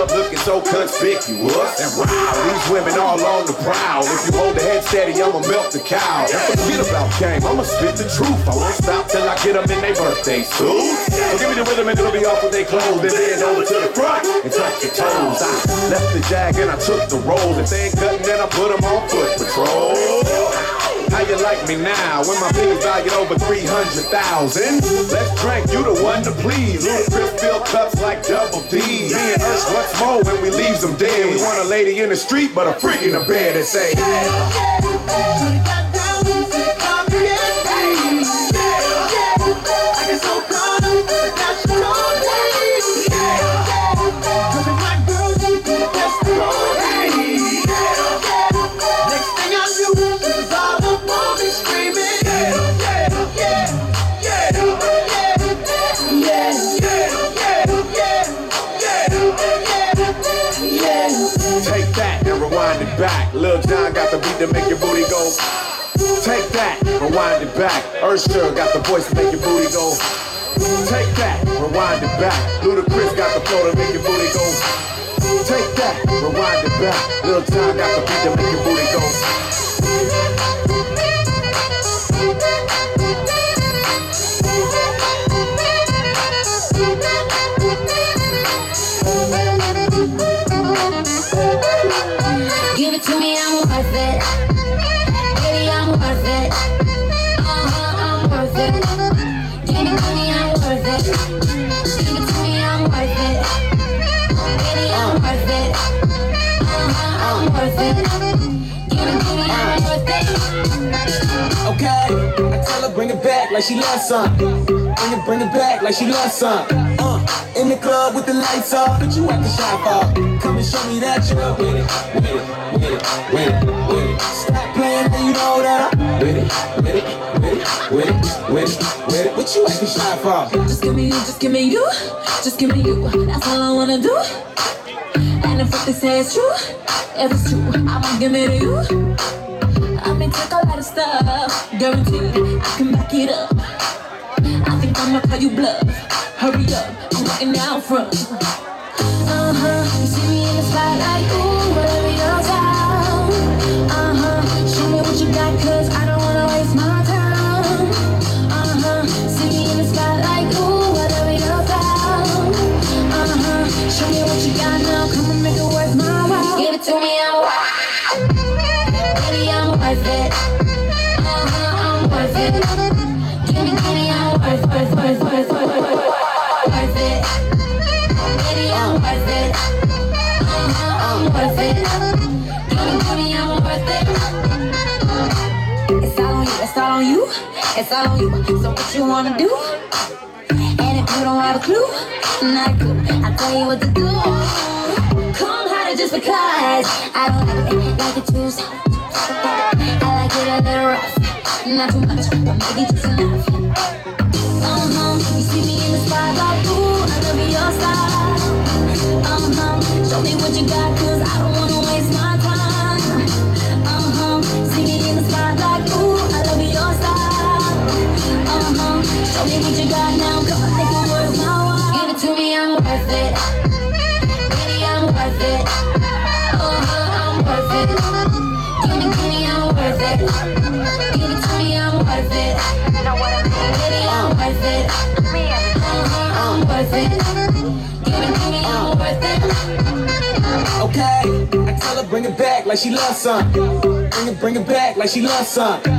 S15: club looking so conspicuous. And wow, these women all on the prowl. If you hold the head steady, I'ma milk the cow. And forget about game, I'ma spit the truth. I won't stop till I get them in their birthday suits. So give me the rhythm and it'll be off with their clothes. And then over to the front and touch your toes. I left the jag and I took the rolls. If they ain't cutting, then I put them on foot patrol. How you like me now when my biggest valued over 300,000? Let's drink, you the one to please. Little Chris fill cups like double D. Me and us once more when we leaves them dead. We want a lady in the street, but a freak in the bed that say, back. Lil John got the beat to make your booty go. Take that, rewind it back. Ursher got the voice to make your booty go. Take that, rewind it back. Ludacris got the flow to make your booty go. Take that, rewind it back. Lil John got the beat to make your booty go.
S6: Give it to me, I'm worth it. Baby, I'm worth it. I'm worth it. Give it to me, I'm worth it. Give it to me, I'm worth it. Baby, I'm worth it. I'm worth it. Give it to me, I'm worth it.
S13: Okay, I tell her bring it back like she loves something. Bring it back like she loves something. In the club with the lights off, but you at the shop off. Come and show me that you're with it, with it, with it, with it, with it. Stop playing, then you know that I'm with it, with it, with it, with it, with it, with it. What you at the shop for?
S2: Just give me you, just give me you, just give me you. That's all I wanna do. And if what they say is true, if it's true, I'ma give it to you. I may take a lot of stuff, guaranteed I can back it up. I think I'ma call you bluff. Hurry up, I'm walking out front. You see me in the spotlight, ooh, whatever you're down. Show me what you got, cause I don't wanna waste my time. See me in the spotlight, ooh, whatever you're down. Show me what you got now, come and make it worth my while. Give it to me, I'm worth it. Baby, I'm worth it. I'm worth it. Give me, I'm worth it. Baby, I'm worth it. I'm worth it. Give me, I'm worth it. It's all on you, it's all on you, it's all on you. So what you wanna do? And if you don't have a clue, not a clue, I'll tell you what to do. Come harder just because I don't like it too soft. I like it a little rough, not too much, but maybe just enough. You see me in the spotlight, ooh, I love your style. Show me what you got, cause I don't wanna waste my time. See me in the spotlight, ooh, I love your style. Show me what you got now, come on, make it worth my while. Give it to me, I'm worth it. Baby, I'm worth it. I'm worth it. Give me, I'm worth it. Give it to me, I'm worth it. Baby, I'm worth it. I'm worth it. Give it to me, I'm worth it.
S13: Okay, I tell her bring it back like she loves something. Bring it back like she loves something.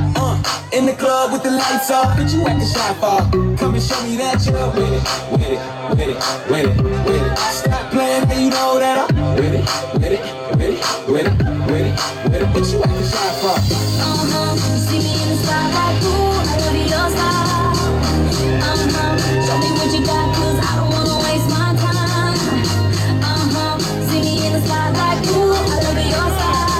S13: In the club with the lights off, but you at the shop for. Come and show me that you're with it, with it, with it, with it, with it. Stop playing, then you know that I'm with it, with it, with it, with it, with it, with it. What you at the shop for?
S2: You see me in the spotlight, ooh, I love your style. Show me what you got, cause I don't wanna waste my time. See me in the spotlight, ooh, I love your style.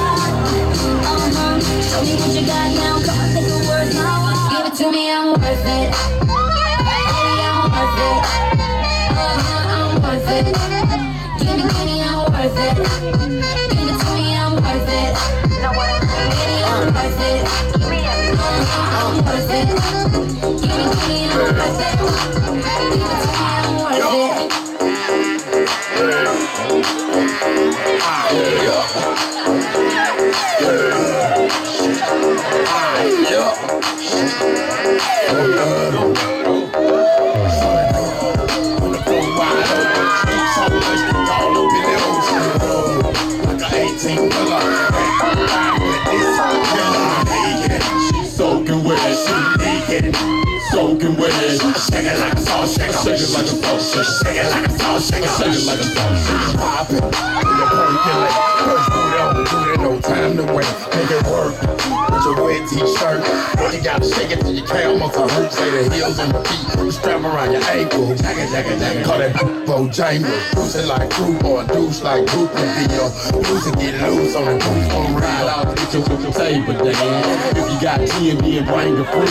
S2: Show me what you got now, come on, take it worth my while. Give it to me, I'm worth it. Baby, I'm worth it. I'm worth it. Give me, I'm worth it. Give it to me, I'm worth it. Baby, I'm worth it. I'm worth
S15: Soaking wet, she naked. Soaking wet, shake it like a salt shaker, shake it like a salt shaker, shake it like a salt shaker, shake it like a salt shaker. Pop it, you percolate, push booty on booty, no time to wait, make it work. With your wet t-shirt, you gotta shake it till your camels are hurt. Say the heels and the feet, strap around your ankle. Jagger, jagger, jagger, call that Bojangle. Loose it like fruit or a douche like Goop can be your loose and get loose on the goose. Gonna ride out to get your table down. If you got TNT and bring a friend,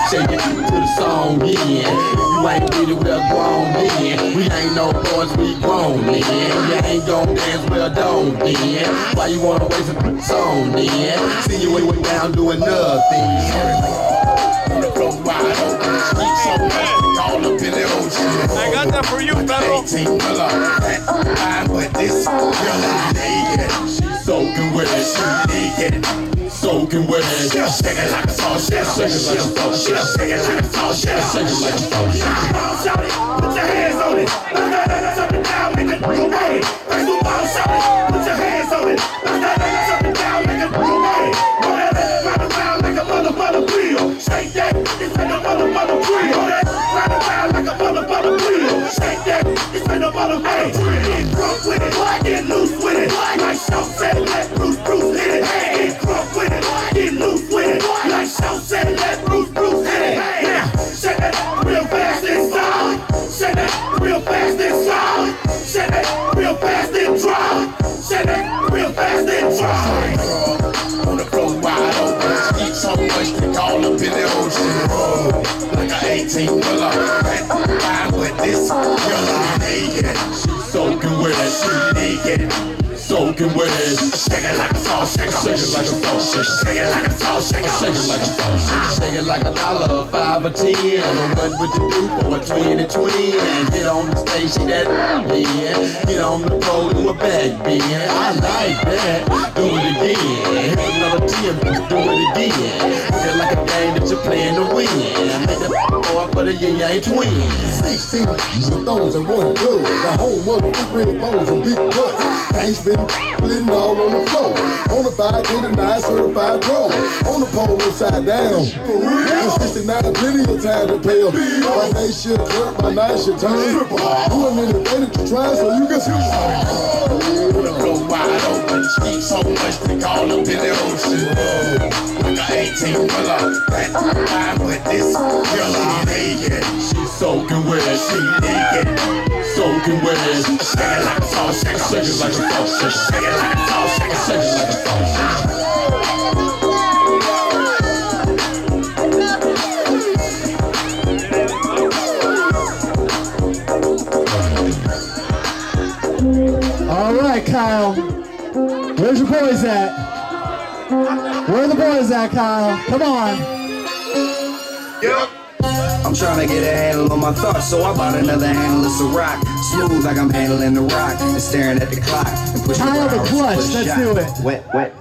S15: shake it to the song, yeah. You ain't with it, well grown, yeah. We ain't no boys, we grown, yeah. You ain't gon' dance, well don't, yeah. Why you wanna waste a song, yeah? See you way down doing nothing. On the floor wide open, street so much, all up in the ocean.
S3: I got that for you, fellow.
S15: 18 fine, but this girl is naked. She's soaking wet, she naked. Soaking wet, shake it like a salt shaker, shake it like a salt shaker, shake it like a salt shaker, shake it like a salt shaker. Put your hands on it, up and down, make it go away. First move on, shout it, put your hands on it, up and down, make it go away. Round and round like a mother wheel, shake that, it's like a mother wheel. Round and round like a mother wheel, shake that, it's like a mother wheel. Get drunk with it, get loose with it, like Shaw said, let Bruce hit it. Get drunk with it, get loose with it, like Shaw said, let Bruce hit it. Now, shake that real fast and solid, shake that real fast and solid, shake that real fast and dry, shake that real fast and dry. On the floor wide open, eat so much they all up in the ocean. Like an 18-wheeler, fine with this girl is naked. She's soaking wet, she naked. Soaking wet, shake it like a salt shaker, shake it like a salt shaker, shake it like a salt shaker, shake it like a salt shaker, shake it like $1, 5 or 10. What would you do for a 20 and get on the stage, shake that bend, get on the pole, do a back bend. I like that. Do it again. Here's another 10, do it again. Feel like a game that you're playing to win. Make the boy for the yin-yang twins.
S16: 16 stones and one good. The whole mother with real bones and big butts. Tanks been splitting all on the floor. On the 589 certified pro. On the pole upside down. For real. 69 plenty of time to pay them. My day shit work, my night shit turn. Doing anything that you try so you can see.
S15: The floor wide open, street so much they all up in the ocean. Like an 18-wheeler, fine with this girl is naked. She's soaking wet, she naked. Soaking wet, shake it like a salt shaker, shake it like a salt shaker, shake it like a salt shaker, shake it like a salt shaker.
S5: All right, Kyle. Where's your boys at? Where are the boys at, Kyle? Come on.
S15: Yep.
S17: I'm trying to get a handle on my thoughts, so I bought another handle of Ciroc. Smooth like I'm handling the rock and staring at the clock and pushing
S5: Kyle the clutch, let's do it.
S17: Wet.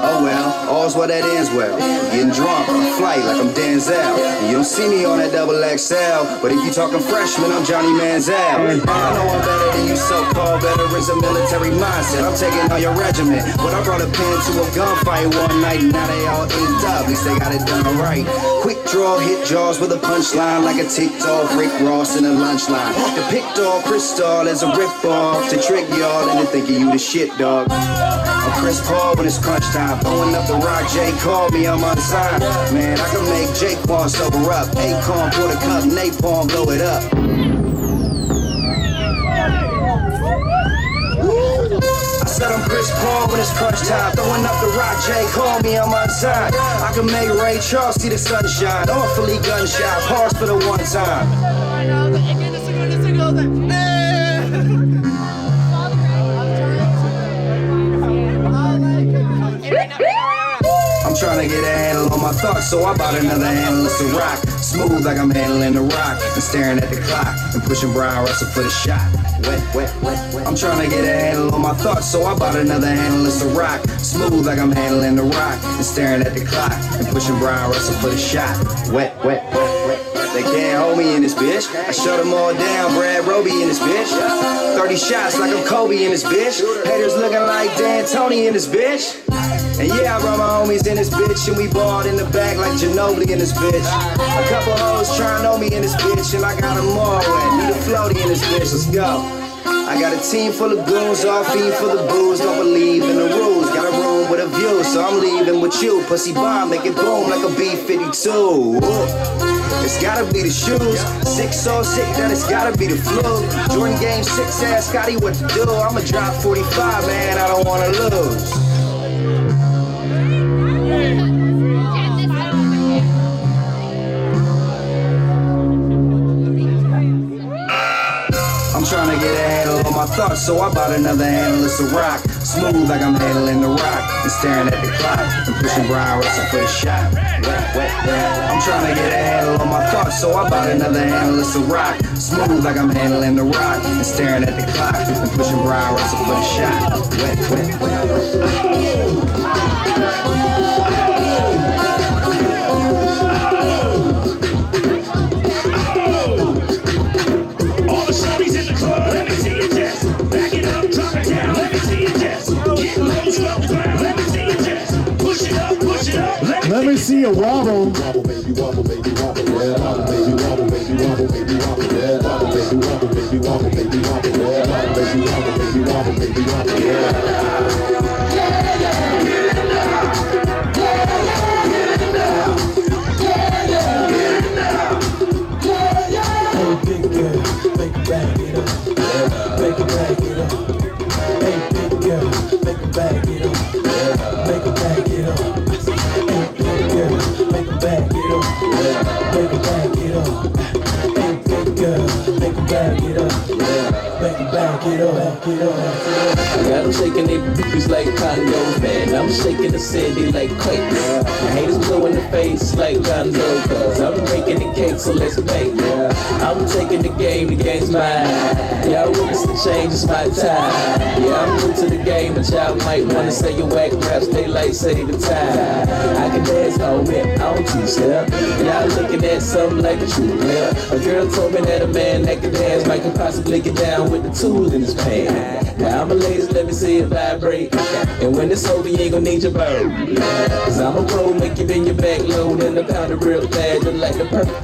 S17: Oh well, all's well that ends well. Getting drunk on a flight like I'm Denzel. And you don't see me on that XXL, but if you talking freshman, I'm Johnny Manziel. I know I'm better than you so-called veterans of military mindset. I'm taking all your regiment, but I brought a pen to a gunfight one night, and now they all inked up. At least they got it done right. Quick draw, hit jaws with a punchline like a ticked-off Rick Ross in a lunch line. Depict all Crystal as a rip-off to trick y'all into thinking you the shit, dog. I'm Chris Paul when it's crunch time. Throwing up the rock, Jay called me, I'm unsigned. Man, I can make Jake Paul sober up. Acorn, pour the cup, napalm, blow it up. I said I'm Chris Paul when it's crunch time. Throwing up the rock, Jay called me, I'm unsigned. I can make Ray Charles see the sunshine. Awfully gunshot, pause for the one time. I'm trying to get a handle on my thoughts, so I bought another handle of rock. Smooth like I'm handling the rock, and staring at the clock, and pushing Brian Russell for the shot. Wet, wet, wet, wet. I'm trying to get a handle on my thoughts, so I bought another handle of rock. Smooth like I'm handling the rock, and staring at the clock, and pushing Brian Russell for the shot. Wet, wet, wet, wet. They can't hold me in this bitch. I shut them all down, Brad Roby in this bitch. 30 shots like I'm Kobe in this bitch. Haters looking like Dan Tony in this bitch. And yeah, I brought my homies in this bitch, and we balled in the back like Ginobili in this bitch. A couple hoes trying to know me in this bitch, and I got them all wet. Need a floaty in this bitch, let's go. I got a team full of goons, all fiend for the booze. Don't believe in the rules, got a room with a view, so I'm leaving with you. Pussy bomb, make it boom like a B-52. It's gotta be the shoes, sick so sick that it's gotta be the flu. Jordan game 6, ask Scotty what to do. I'ma drop 45, man, I don't wanna lose. I'm trying to get a handle on my thoughts, so I bought another handle of rock. Smooth like I'm handling the rock, and staring at the clock, and pushing Brian Russell for the shot. Wet, wet, wet. I'm trying to get a handle on my thoughts, so I bought another handle of rock. Smooth like I'm handling the rock, and staring at the clock, and pushing Brian Russell for the shot. Wet, wet, wet, wet.
S14: All the shorties in the club, let me see you just back it up, drop it down, let me see you just get low, slow down, let me see you just push it up, let me see you wobble. Wobble, baby, wobble, baby, wobble, yeah. Wobble, baby, wobble, baby, wobble, baby, wobble, yeah. Wobble, baby, wobble, baby, wobble, baby, wobble, yeah. Wobble, baby, wobble, baby, wobble, baby, wobble, yeah.
S18: I got them shaking their booties like condos, man. I'm shaking the city like quakes. My haters blow in the face like Gonzo, cause I'm breaking the cake, so let's bake. I'm taking the game's mine. Y'all witness the change, it's my time. Yeah, I'm new to the game, but y'all might wanna say you whack raps, they like say the time. I can dance on it, on two-step. Y'all looking at something like a true player. A girl told me that a man that can dance might could possibly get down with the tool in his pants. Now I'm a ladies, let me see it vibrate. And when it's over, you ain't gon' need your bird. Cause I'm a pro, make you bend your back load and a pound of real fast, just like the percolate.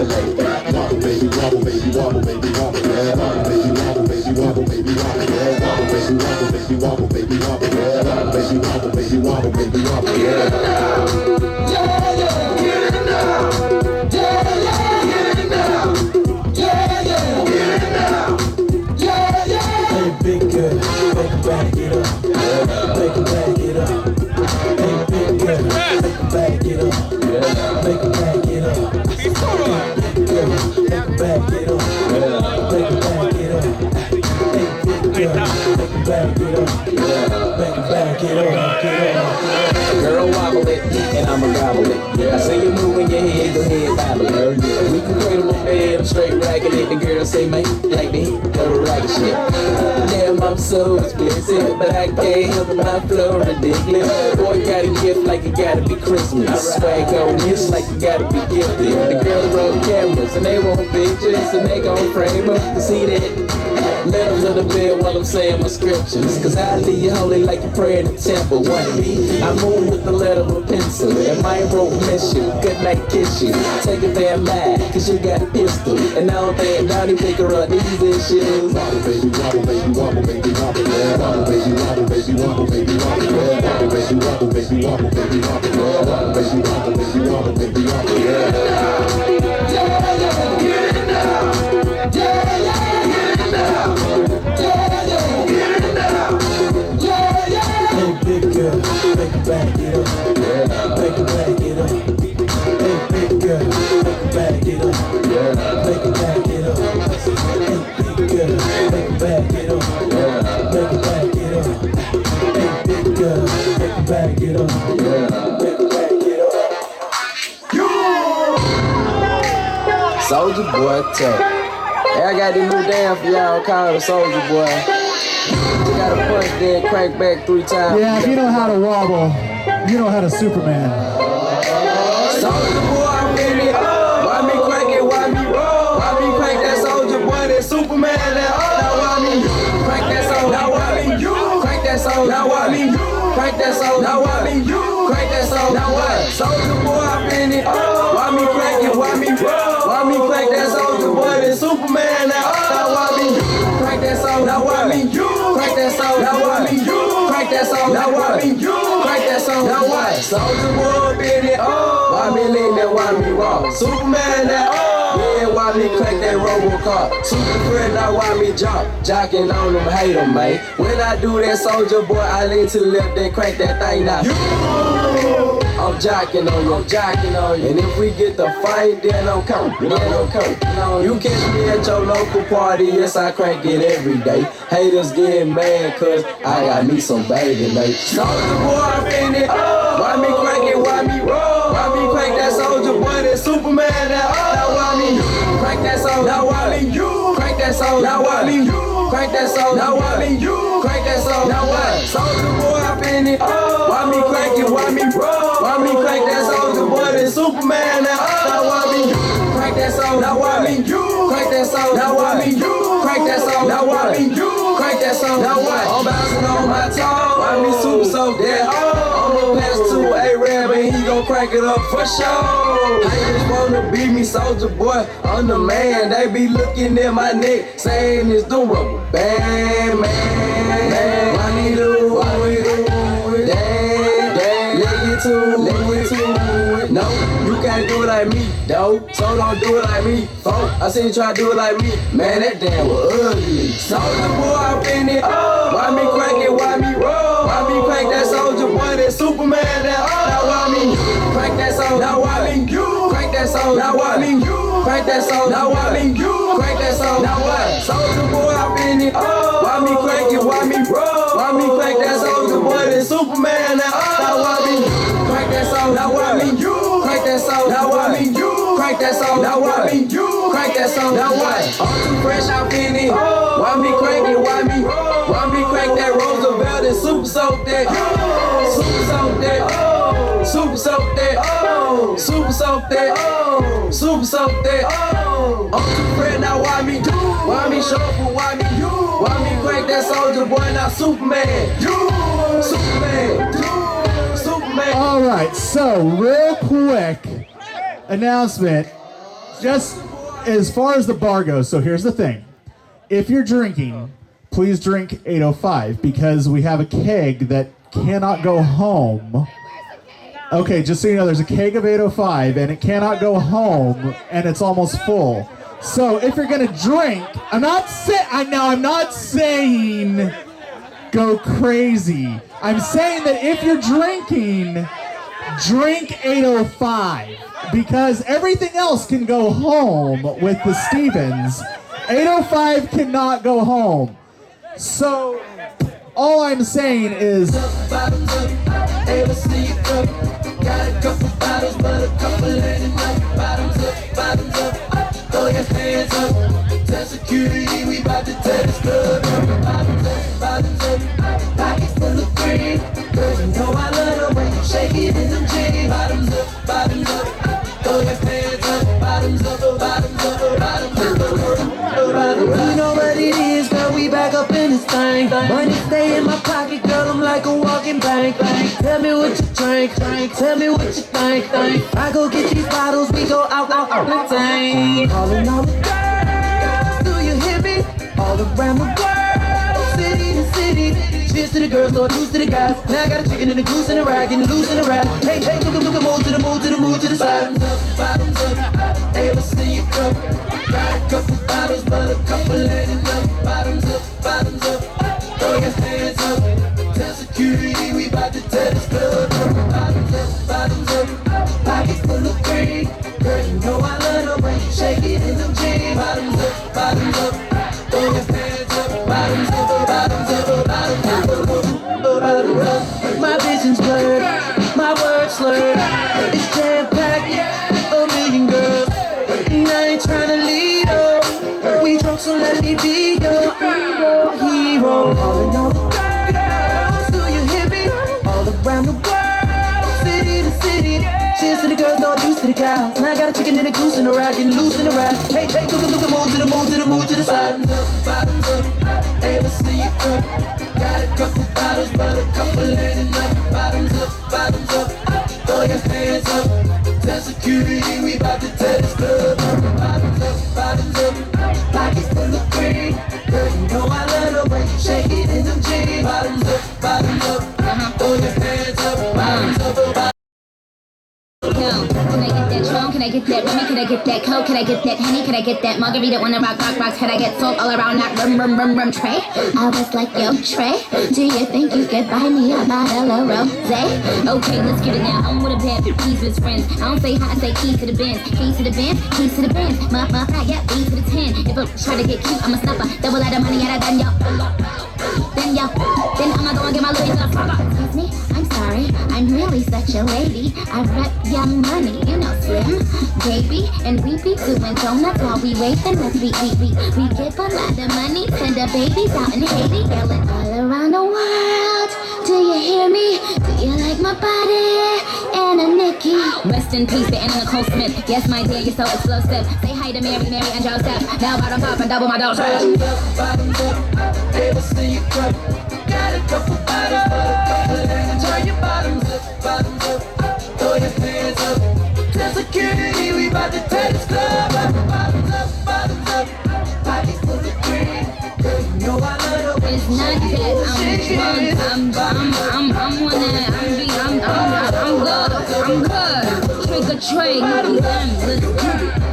S14: Wobble, baby, wobble, baby, wobble, baby, wobble, yeah. Wobble, baby, wobble, baby, wobble, baby, wobble, yeah. Wobble, baby, wobble, baby, wobble, baby, wobble, yeah. Wobble, baby, wobble, baby, wobble, baby, wobble, yeah. Yeah, yeah, get it now. Yeah, yeah, get it now. Yeah, yeah, get it now. Yeah, yeah. Hey, big girl, make it back it up. Make it back it up. Hey, big girl, make it back it up. Make it back it up. Make it back it up. Make it back it up. Hey, big girl, make it back it up. Make it back it up.
S18: Girl, wobble it, and I'ma gobble it. I say you moving your head, go ahead, bobble it. We can cradle the bed, I'm straight racking it. The girl say, man, like the heat, go to racket shit. Damn, I'm so explicit, but I can't help it, my flow ridiculous. Boy, got a gift like it gotta be Christmas. Swag on this like you gotta be gifted. The girls roll cameras, and they want pictures, and they gon' frame up to see that. Letters of the bed while I'm saying my scriptures. Cause I leave you holy like you pray in the temple. One me, I move with the letter of a pencil. And my rope miss you, good night kiss you. Take it there mad, cause you got a pistol. And I don't think Donnie pick her up these issues.
S14: Wobble, baby, wobble, baby, wobble, baby, wobble, yeah. Wobble, baby, wobble, baby, wobble, baby, wobble, yeah. Wobble, baby, wobble, baby, wobble, baby, wobble, yeah. Wobble, baby, wobble, baby, wobble, baby, wobble, yeah. Yeah, yeah, get it now. Yeah, yeah, get it now. Yeah, yeah, get it now. Yeah, yeah. Hey, big girl, make it back it up. Make it back it up. Hey, big girl, make it back it up. Make it back it up. Hey, big girl, make it back it up. Make it back it up. Hey, big girl, make it back it up. Make it back it up.
S18: Soldier Boy Tech. Hey, I got this new dance for y'all called the Soldier Boy. You gotta punch, then crank back 3 times.
S5: Yeah, if you know how to wobble, you know how to Superman.
S18: Soldier Boy, I'm in it. Why me crank it? Why me roll? Why me crank that Soldier Boy? That Superman? That now why me crank that Soldier? Now why me crank that Soldier? Now why me crank that Soldier? Now why me crank that Soldier? Now what? Soldier Boy, I'm in it. Why me crank it? Why me roll? Why me crank that Soldier Boy? That Superman? Now why me crank that Soldier? Now why me crank that Soldier? Now why me crank that Soldier? Now why me crank that Soldier? Now what? Soldier Boy, I'm in it. Why me lean that? Why me rock? Superman? That yeah, why me crank that Robocop? Super friend, now why me jocking on them, hate them, man. When I do that Soldier Boy, I lean to the left, then crank that thing now. I'm jocking on you, and if we get the fight, then I'm coming, You catch me at your local party, yes, I crank it every day. Haters getting mad, cause I got me some baby, mate. Soldier Boy, I'm in it. Why me crank it, why me roll? Why me crank that Soldier Boy, that Superman, now why me crank that Soldier? Now why me crank that Soldier? Now why me crank that Soldier? Now why me crank that Soldier? Now what? Soldier Boy, I'm in it. Why me crank it, why me roll? Why me crank that Soldier Boy, that Superman, now why me crank that Soldier? Now why me crank that Soldier? Now why me crank that Soldier? Now why me crank that Soldier? Now what? I'm bouncing on my toe. Why me super so dead? I'ma pass to A-Rab and he gon' crank it up for sure. Haters wanna beat me, Soldier Boy, I'm the man. They be looking at my neck, saying it's the rubber band, man. Why me do it? Damn, let it to it. No, you can't do it like me, though. So don't do it like me, folk. I seen you try to do it like me. Man, that damn was ugly. Soldier Boy, I'm in it. Why me crank it? Why me roll? Why me crank that Soldier Boy? That Superman? Now why me crank that Soldier? Now why me crank that Soldier? Now why me crank that Soldier? Now why me crank that Soldier? Now what? Soldier Boy, I'm in it. Why me crank it? Why me roll? Why me crank that Soldier Boy? That Superman? Now why me crank that Soldier? Now why me crank that Soldier? Now why me crank that Soldier? Now why me crank that Soldier? Now what? I'm too fresh, I'm in it. Why me crank it? Why me crank that Roosevelt and super soak that? Super soak that. Super soak that. Super soak that. Super soak that. I'm too fresh now. Why me shuffle? Why me crank that Soldier Boy? Now Superman. Superman.
S5: All right, so real quick announcement, just as far as the bar goes. So here's the thing: if you're drinking, please drink 805 because we have a keg that cannot go home. Okay, just so you know, there's a keg of 805 and it cannot go home and it's almost full. So if you're gonna drink, I'm not saying go crazy. I'm saying that if you're drinking, drink 805 because everything else can go home with the Stevens. 805 cannot go home. So all I'm saying is
S18: Got a couple bottles, but a couple ain't enough. Bottoms up, throw your hands up. Tell security, we bout to tear this club up. Bottoms up, pockets full of green. Girl, you know I love the way you shake it in them jeans. Bottoms up, throw your hands up. Bottoms up, bottoms up, bottoms up. You know what it is, girl, we back up in this thing. Money stay in my pocket, girl, I'm like a walking bank. Tell me what you drink, tell me what you think. I go get these bottles, we go out the tank. Calling all the girls, do you hear me? All around the world, city to city. Cheers to the girls, no juice to the guys. Now I got a chicken and a goose and a rag and a loose and a rat. Hey, move to the side. Bottoms up, ever see you come? Got a couple bottles, but a couple ain't enough. Bottoms up, throw your hands up. Tell security, we bout to tear this club up. Bottoms up, pockets full of green. Girl, you know I love the way you shake it in them jeans. Bottoms up, throw your hands up. Bottoms up, bottoms up. My vision's blurred, my words slurred. It's jam-packed, a million girls. And I ain't trying
S14: girls all used to the cows. Now I got a chicken and a goose in the ride, getting loose in the ride. Hey, hey, move to the move to the move to the move to the side. Bottoms up, hey, let's see you up. Got a couple bottles, but a couple ain't enough. Bottoms up, throw your hands up. Tell security we bout to tear this club up. Bottoms up, pockets full of green. Girl, you know I love the way you shake it in them jeans. Bottoms up, throw your hands up. Bottoms up,
S2: Can I get that Tron? Can I get that Remy? Can I get that Coke? Can I get that Henny? Can I get that Margarita? Wanna rock, rock, rocks? Can I get salt all around that rum tray? I was like, yo, Trey, do you think you could buy me a bottle of rosé? Okay, let's get it now. I'm with a bad peas with his friends. I don't say hi, I say keys to the Benz. Keys to the Benz, keys to the Benz. My, yeah, B to the 10. If I try to get cute, I'm a snapper. Double out of money out of gun, yo. Then I'ma go and get my Louis Vuitton. Excuse me, I'm sorry, I'm really such a lady. I rep your money, you know, Slim, baby, and we be doing donuts while we wait. And we give a lot of money to the babies out in Haiti, yelling all around the world. Do you hear me? Do you like my body? And a Nikki. Rest in peace to Anna Nicole Smith. Yes, my dear, you're so explosive. Say hi to Mary, and Joseph. Now bottom up and double my dose.
S14: bottoms up, hey, let's see you up. Got a couple bottles, but a couple ain't. Turn your bottoms up, throw your hands up. Tell security we bout to tear this club up. Bottoms up, pockets full of green. Girl, you know I love the way
S2: It's not that I'm good. Trick or treat, let's get it.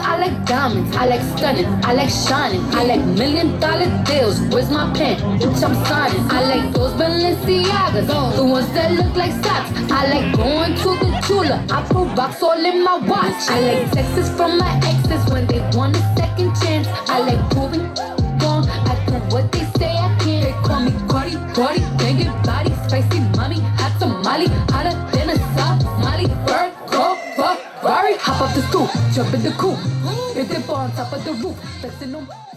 S19: I like diamonds, I like stunning, I like shining, I like $1 million deals. Where's my pen? Bitch, I'm signing. I like those Balenciagas, the ones that look like socks. I like going to the Tula, I put rocks all in my watch. I like texts from my exes when they want a second chance. I like proving wrong, I do what they say I can. They call me Cardi, banging body, spicy mommy, hot tamale, hotter than a Somali bird. Ferrari, hop off the stoop, jump in the coupe, hit the bar on top of the roof, flexing on.